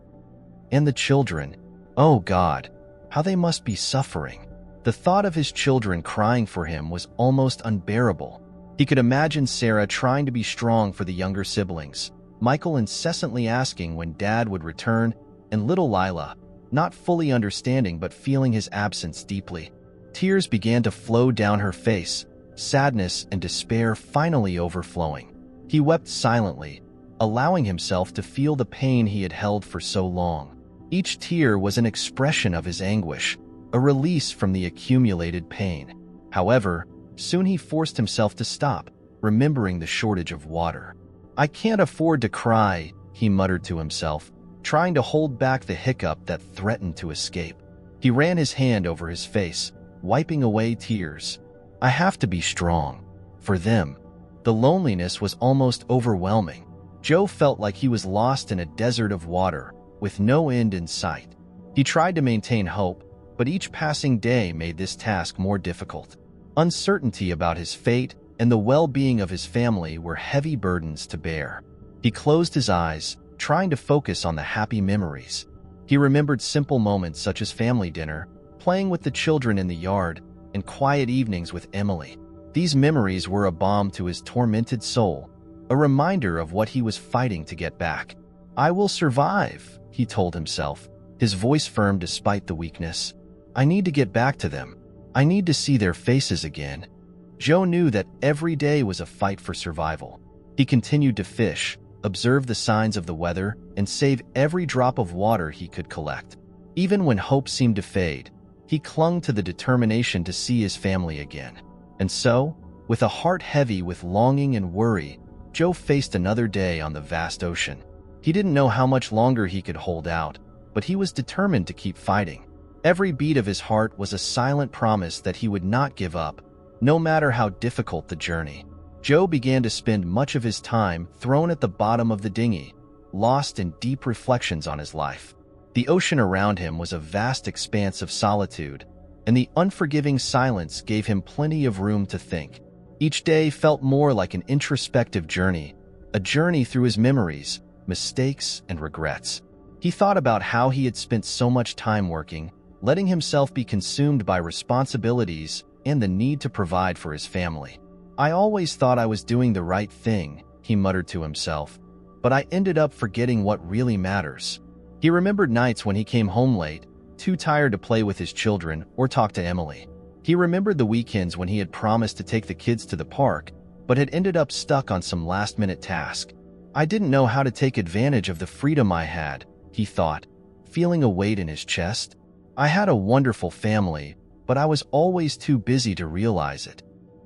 And the children, oh God, how they must be suffering. The thought of his children crying for him was almost unbearable. He could imagine Sarah trying to be strong for the younger siblings, Michael incessantly asking when Dad would return, and little Lila, not fully understanding but feeling his absence deeply. Tears began to flow down her face, sadness and despair finally overflowing. He wept silently, allowing himself to feel the pain he had held for so long. Each tear was an expression of his anguish, a release from the accumulated pain. However, soon he forced himself to stop, remembering the shortage of water. I can't afford to cry, he muttered to himself, trying to hold back the hiccup that threatened to escape. He ran his hand over his face, wiping away tears. I have to be strong. For them. The loneliness was almost overwhelming. Joe felt like he was lost in a desert of water, with no end in sight. He tried to maintain hope, but each passing day made this task more difficult. Uncertainty about his fate and the well-being of his family were heavy burdens to bear. He closed his eyes, trying to focus on the happy memories. He remembered simple moments such as family dinner, playing with the children in the yard, and quiet evenings with Emily. These memories were a balm to his tormented soul, a reminder of what he was fighting to get back. I will survive, he told himself, his voice firm despite the weakness. I need to get back to them. I need to see their faces again. Joe knew that every day was a fight for survival. He continued to fish, observe the signs of the weather, and save every drop of water he could collect. Even when hope seemed to fade, he clung to the determination to see his family again. And so, with a heart heavy with longing and worry, Joe faced another day on the vast ocean. He didn't know how much longer he could hold out, but he was determined to keep fighting. Every beat of his heart was a silent promise that he would not give up, no matter how difficult the journey. Joe began to spend much of his time thrown at the bottom of the dinghy, lost in deep reflections on his life. The ocean around him was a vast expanse of solitude, and the unforgiving silence gave him plenty of room to think. Each day felt more like an introspective journey, a journey through his memories, mistakes, and regrets. He thought about how he had spent so much time working, letting himself be consumed by responsibilities and the need to provide for his family. I always thought I was doing the right thing, he muttered to himself, but I ended up forgetting what really matters. He remembered nights when he came home late, too tired to play with his children or talk to Emily. He remembered the weekends when he had promised to take the kids to the park, but had ended up stuck on some last-minute task. I didn't know how to take advantage of the freedom I had, he thought, feeling a weight in his chest. I had a wonderful family, but I was always too busy to realize it.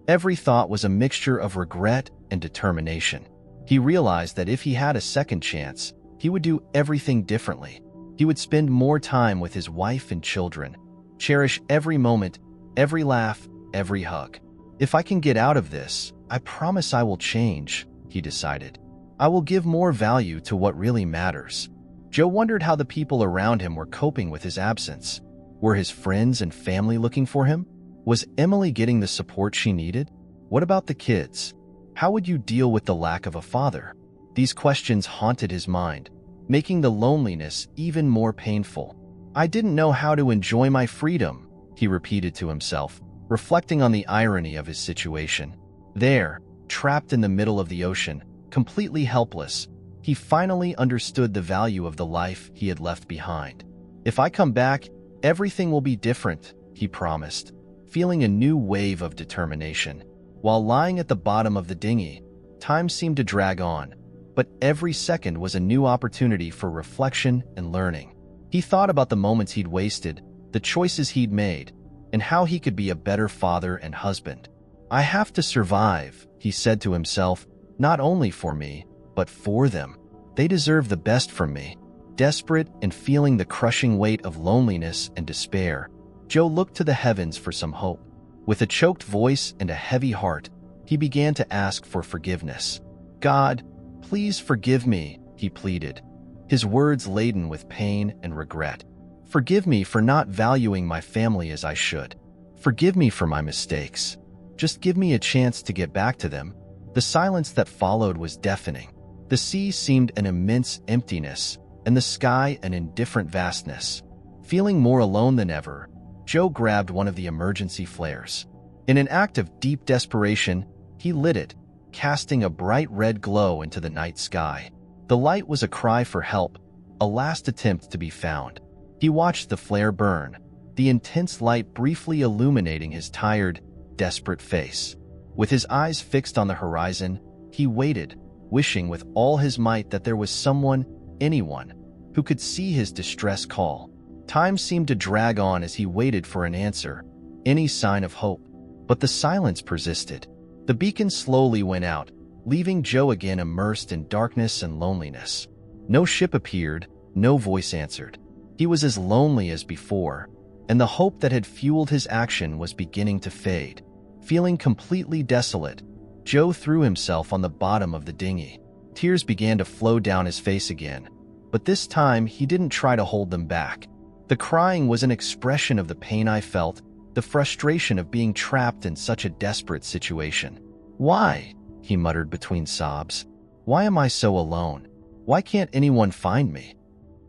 Every thought was a mixture of regret and determination. He realized that if he had a second chance, he would do everything differently. He would spend more time with his wife and children, cherish every moment, every laugh, every hug. If I can get out of this, I promise I will change, he decided. I will give more value to what really matters. Joe wondered how the people around him were coping with his absence. Were his friends and family looking for him? Was Emily getting the support she needed? What about the kids? How would you deal with the lack of a father? These questions haunted his mind, making the loneliness even more painful. I didn't know how to enjoy my freedom, he repeated to himself, reflecting on the irony of his situation. There, trapped in the middle of the ocean, completely helpless, he finally understood the value of the life he had left behind. If I come back, everything will be different, he promised, feeling a new wave of determination. While lying at the bottom of the dinghy, time seemed to drag on, but every second was a new opportunity for reflection and learning. He thought about the moments he'd wasted, the choices he'd made, and how he could be a better father and husband. I have to survive, he said to himself, not only for me, but for them. They deserve the best from me. Desperate and feeling the crushing weight of loneliness and despair, Joe looked to the heavens for some hope. With a choked voice and a heavy heart, he began to ask for forgiveness. "God, please forgive me," he pleaded, his words laden with pain and regret. "Forgive me for not valuing my family as I should. Forgive me for my mistakes. Just give me a chance to get back to them." The silence that followed was deafening. The sea seemed an immense emptiness, and the sky an indifferent vastness. Feeling more alone than ever, Joe grabbed one of the emergency flares. In an act of deep desperation, he lit it, casting a bright red glow into the night sky. The light was a cry for help, a last attempt to be found. He watched the flare burn, the intense light briefly illuminating his tired, desperate face. With his eyes fixed on the horizon, he waited, wishing with all his might that there was someone, anyone, who could see his distress call. Time seemed to drag on as he waited for an answer, any sign of hope. But the silence persisted. The beacon slowly went out, leaving Joe again immersed in darkness and loneliness. No ship appeared, no voice answered. He was as lonely as before, and the hope that had fueled his action was beginning to fade. Feeling completely desolate, Joe threw himself on the bottom of the dinghy. Tears began to flow down his face again, but this time he didn't try to hold them back. The crying was an expression of the pain I felt, the frustration of being trapped in such a desperate situation. "Why?" he muttered between sobs. "Why am I so alone? Why can't anyone find me?"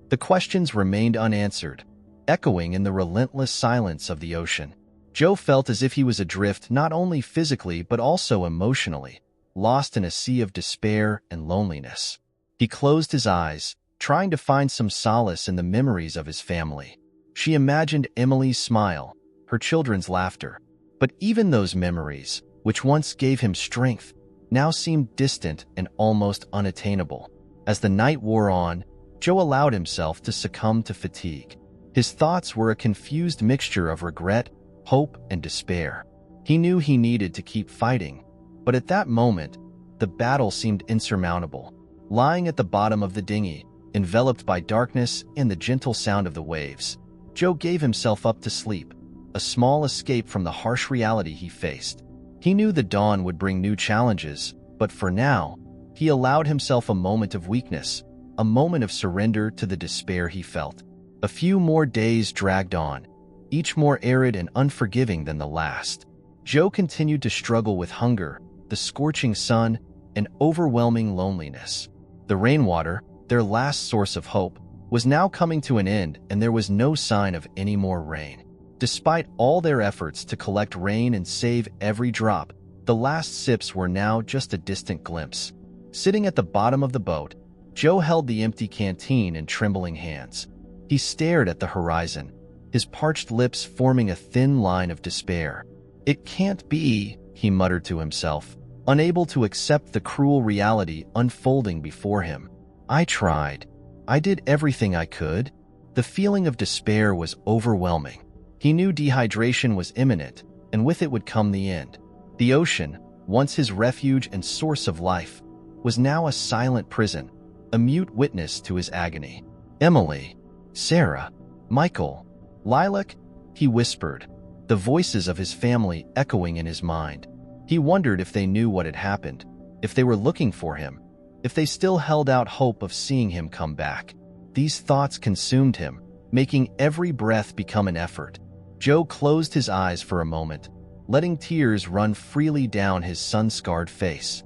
The questions remained unanswered, echoing in the relentless silence of the ocean. Joe felt as if he was adrift not only physically but also emotionally, lost in a sea of despair and loneliness. He closed his eyes, trying to find some solace in the memories of his family. She imagined Emily's smile, her children's laughter. But even those memories, which once gave him strength, now seemed distant and almost unattainable. As the night wore on, Joe allowed himself to succumb to fatigue. His thoughts were a confused mixture of regret, hope, and despair. He knew he needed to keep fighting, but at that moment, the battle seemed insurmountable. Lying at the bottom of the dinghy, enveloped by darkness and the gentle sound of the waves, Joe gave himself up to sleep, a small escape from the harsh reality he faced. He knew the dawn would bring new challenges, but for now, he allowed himself a moment of weakness, a moment of surrender to the despair he felt. A few more days dragged on, each more arid and unforgiving than the last. Joe continued to struggle with hunger, the scorching sun, and overwhelming loneliness. The rainwater, their last source of hope, was now coming to an end, and there was no sign of any more rain. Despite all their efforts to collect rain and save every drop, the last sips were now just a distant glimpse. Sitting at the bottom of the boat, Joe held the empty canteen in trembling hands. He stared at the horizon, his parched lips forming a thin line of despair. "It can't be," he muttered to himself, unable to accept the cruel reality unfolding before him. "I tried. I did everything I could." The feeling of despair was overwhelming. He knew dehydration was imminent, and with it would come the end. The ocean, once his refuge and source of life, was now a silent prison, a mute witness to his agony. "Emily, Sarah, Michael, Lilac," he whispered, the voices of his family echoing in his mind. He wondered if they knew what had happened, if they were looking for him, if they still held out hope of seeing him come back. These thoughts consumed him, making every breath become an effort. Joe closed his eyes for a moment, letting tears run freely down his sun-scarred face.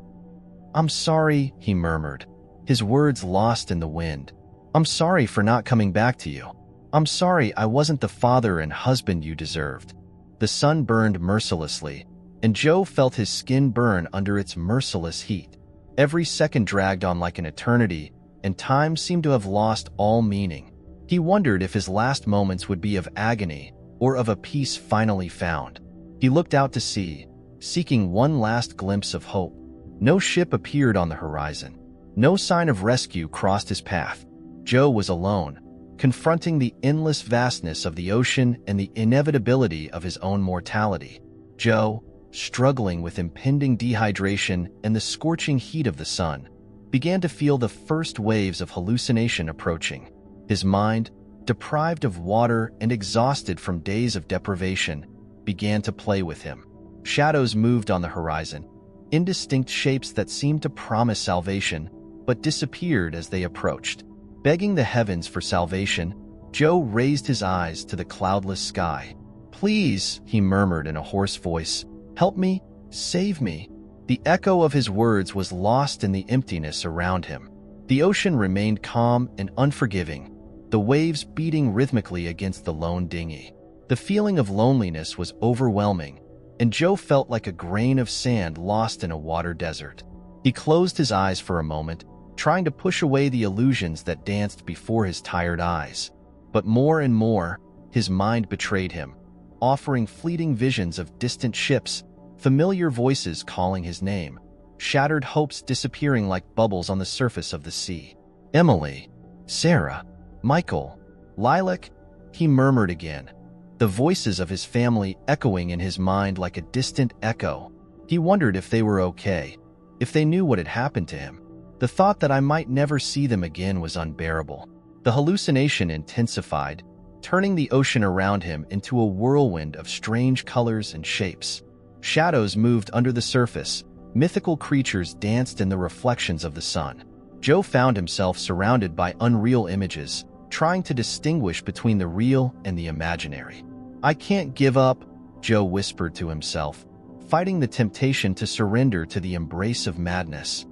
"I'm sorry," he murmured, his words lost in the wind. "I'm sorry for not coming back to you. I'm sorry I wasn't the father and husband you deserved." The sun burned mercilessly, and Joe felt his skin burn under its merciless heat. Every second dragged on like an eternity, and time seemed to have lost all meaning. He wondered if his last moments would be of agony or of a peace finally found. He looked out to sea, seeking one last glimpse of hope. No ship appeared on the horizon. No sign of rescue crossed his path. Joe was alone, confronting the endless vastness of the ocean and the inevitability of his own mortality. Joe, struggling with impending dehydration and the scorching heat of the sun, began to feel the first waves of hallucination approaching. His mind, deprived of water and exhausted from days of deprivation, began to play with him. Shadows moved on the horizon, indistinct shapes that seemed to promise salvation, but disappeared as they approached. Begging the heavens for salvation, Joe raised his eyes to the cloudless sky. "Please," he murmured in a hoarse voice, "help me, save me." The echo of his words was lost in the emptiness around him. The ocean remained calm and unforgiving, the waves beating rhythmically against the lone dinghy. The feeling of loneliness was overwhelming, and Joe felt like a grain of sand lost in a water desert. He closed his eyes for a moment, trying to push away the illusions that danced before his tired eyes. But more and more, his mind betrayed him, offering fleeting visions of distant ships, familiar voices calling his name, shattered hopes disappearing like bubbles on the surface of the sea. "Emily, Sarah, Michael, Lilac," he murmured again, the voices of his family echoing in his mind like a distant echo. He wondered if they were okay, if they knew what had happened to him. The thought that I might never see them again was unbearable. The hallucination intensified, turning the ocean around him into a whirlwind of strange colors and shapes. Shadows moved under the surface, mythical creatures danced in the reflections of the sun. Joe found himself surrounded by unreal images, trying to distinguish between the real and the imaginary. "I can't give up," Joe whispered to himself, fighting the temptation to surrender to the embrace of madness.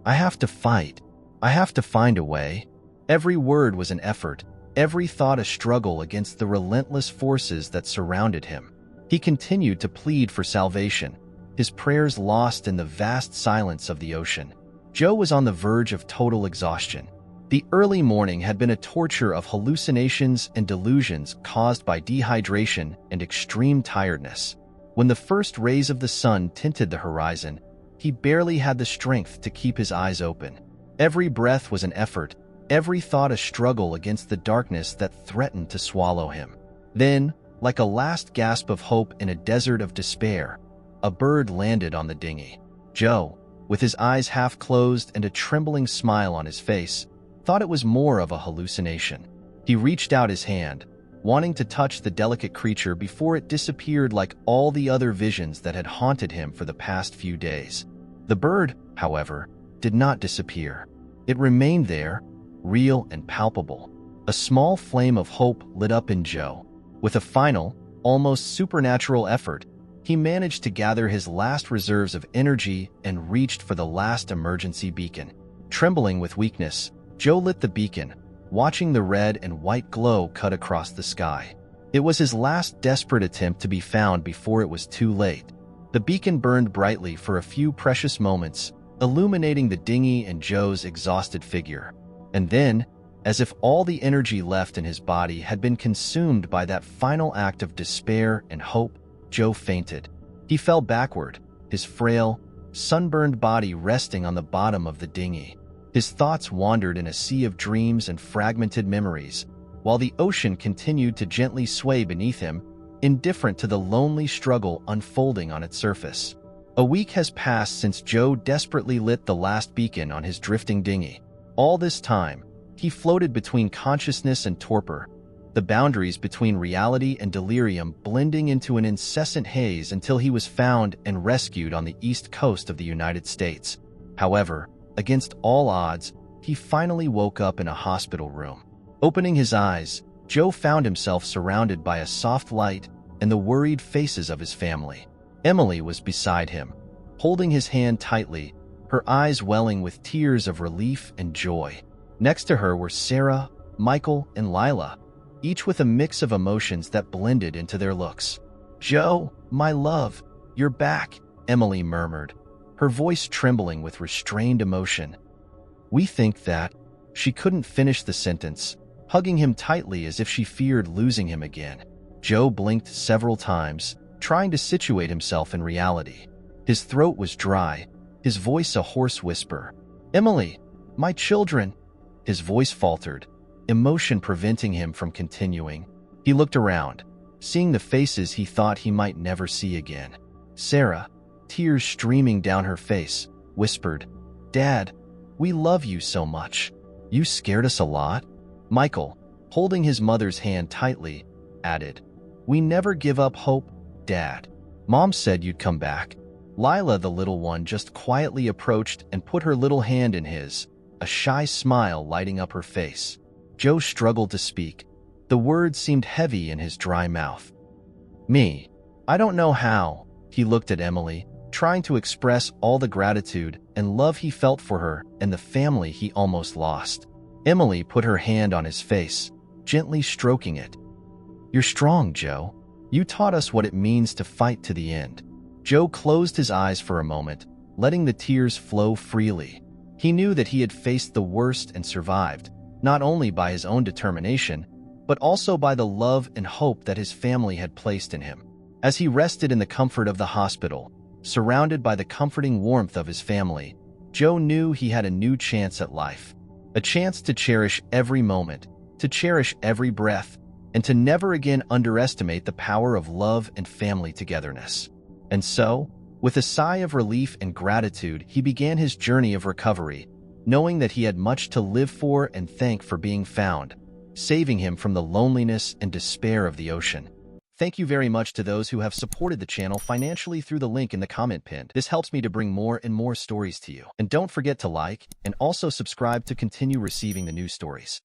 "I have to fight. I have to find a way." Every word was an effort, every thought a struggle against the relentless forces that surrounded him. He continued to plead for salvation, his prayers lost in the vast silence of the ocean. Joe was on the verge of total exhaustion. The early morning had been a torture of hallucinations and delusions caused by dehydration and extreme tiredness. When the first rays of the sun tinted the horizon, he barely had the strength to keep his eyes open. Every breath was an effort, every thought a struggle against the darkness that threatened to swallow him. Then, like a last gasp of hope in a desert of despair, a bird landed on the dinghy. Joe, with his eyes half closed and a trembling smile on his face, thought it was more of a hallucination. He reached out his hand, wanting to touch the delicate creature before it disappeared like all the other visions that had haunted him for the past few days. The bird, however, did not disappear. It remained there, real and palpable. A small flame of hope lit up in Joe. With a final, almost supernatural effort, he managed to gather his last reserves of energy and reached for the last emergency beacon. Trembling with weakness, Joe lit the beacon, watching the red and white glow cut across the sky. It was his last desperate attempt to be found before it was too late. The beacon burned brightly for a few precious moments, illuminating the dinghy and Joe's exhausted figure. And then, as if all the energy left in his body had been consumed by that final act of despair and hope, Joe fainted. He fell backward, his frail, sunburned body resting on the bottom of the dinghy. His thoughts wandered in a sea of dreams and fragmented memories, while the ocean continued to gently sway beneath him, indifferent to the lonely struggle unfolding on its surface. A week has passed since Joe desperately lit the last beacon on his drifting dinghy. All this time, he floated between consciousness and torpor, the boundaries between reality and delirium blending into an incessant haze until he was found and rescued on the east coast of the United States. However, against all odds, he finally woke up in a hospital room. Opening his eyes, Joe found himself surrounded by a soft light and the worried faces of his family. Emily was beside him, holding his hand tightly, her eyes welling with tears of relief and joy. Next to her were Sarah, Michael, and Lila, each with a mix of emotions that blended into their looks. "Joe, my love, you're back," Emily murmured, her voice trembling with restrained emotion. "We think that..." She couldn't finish the sentence, hugging him tightly as if she feared losing him again. Joe blinked several times, trying to situate himself in reality. His throat was dry, his voice a hoarse whisper. "Emily, my children..." His voice faltered, emotion preventing him from continuing. He looked around, seeing the faces he thought he might never see again. Sarah, tears streaming down her face, whispered, "Dad, we love you so much. You scared us a lot?" Michael, holding his mother's hand tightly, added, "We never give up hope, Dad. Mom said you'd come back." Lila, the little one, just quietly approached and put her little hand in his, a shy smile lighting up her face. Joe struggled to speak. The words seemed heavy in his dry mouth. "Me. I don't know how." He looked at Emily, trying to express all the gratitude and love he felt for her and the family he almost lost. Emily put her hand on his face, gently stroking it. "You're strong, Joe. You taught us what it means to fight to the end." Joe closed his eyes for a moment, letting the tears flow freely. He knew that he had faced the worst and survived, not only by his own determination, but also by the love and hope that his family had placed in him. As he rested in the comfort of the hospital, surrounded by the comforting warmth of his family, Joe knew he had a new chance at life. A chance to cherish every moment, to cherish every breath, and to never again underestimate the power of love and family togetherness. And so, with a sigh of relief and gratitude, he began his journey of recovery, knowing that he had much to live for and thank for being found, saving him from the loneliness and despair of the ocean. Thank you very much to those who have supported the channel financially through the link in the comment pinned. This helps me to bring more and more stories to you. And don't forget to like and also subscribe to continue receiving the new stories.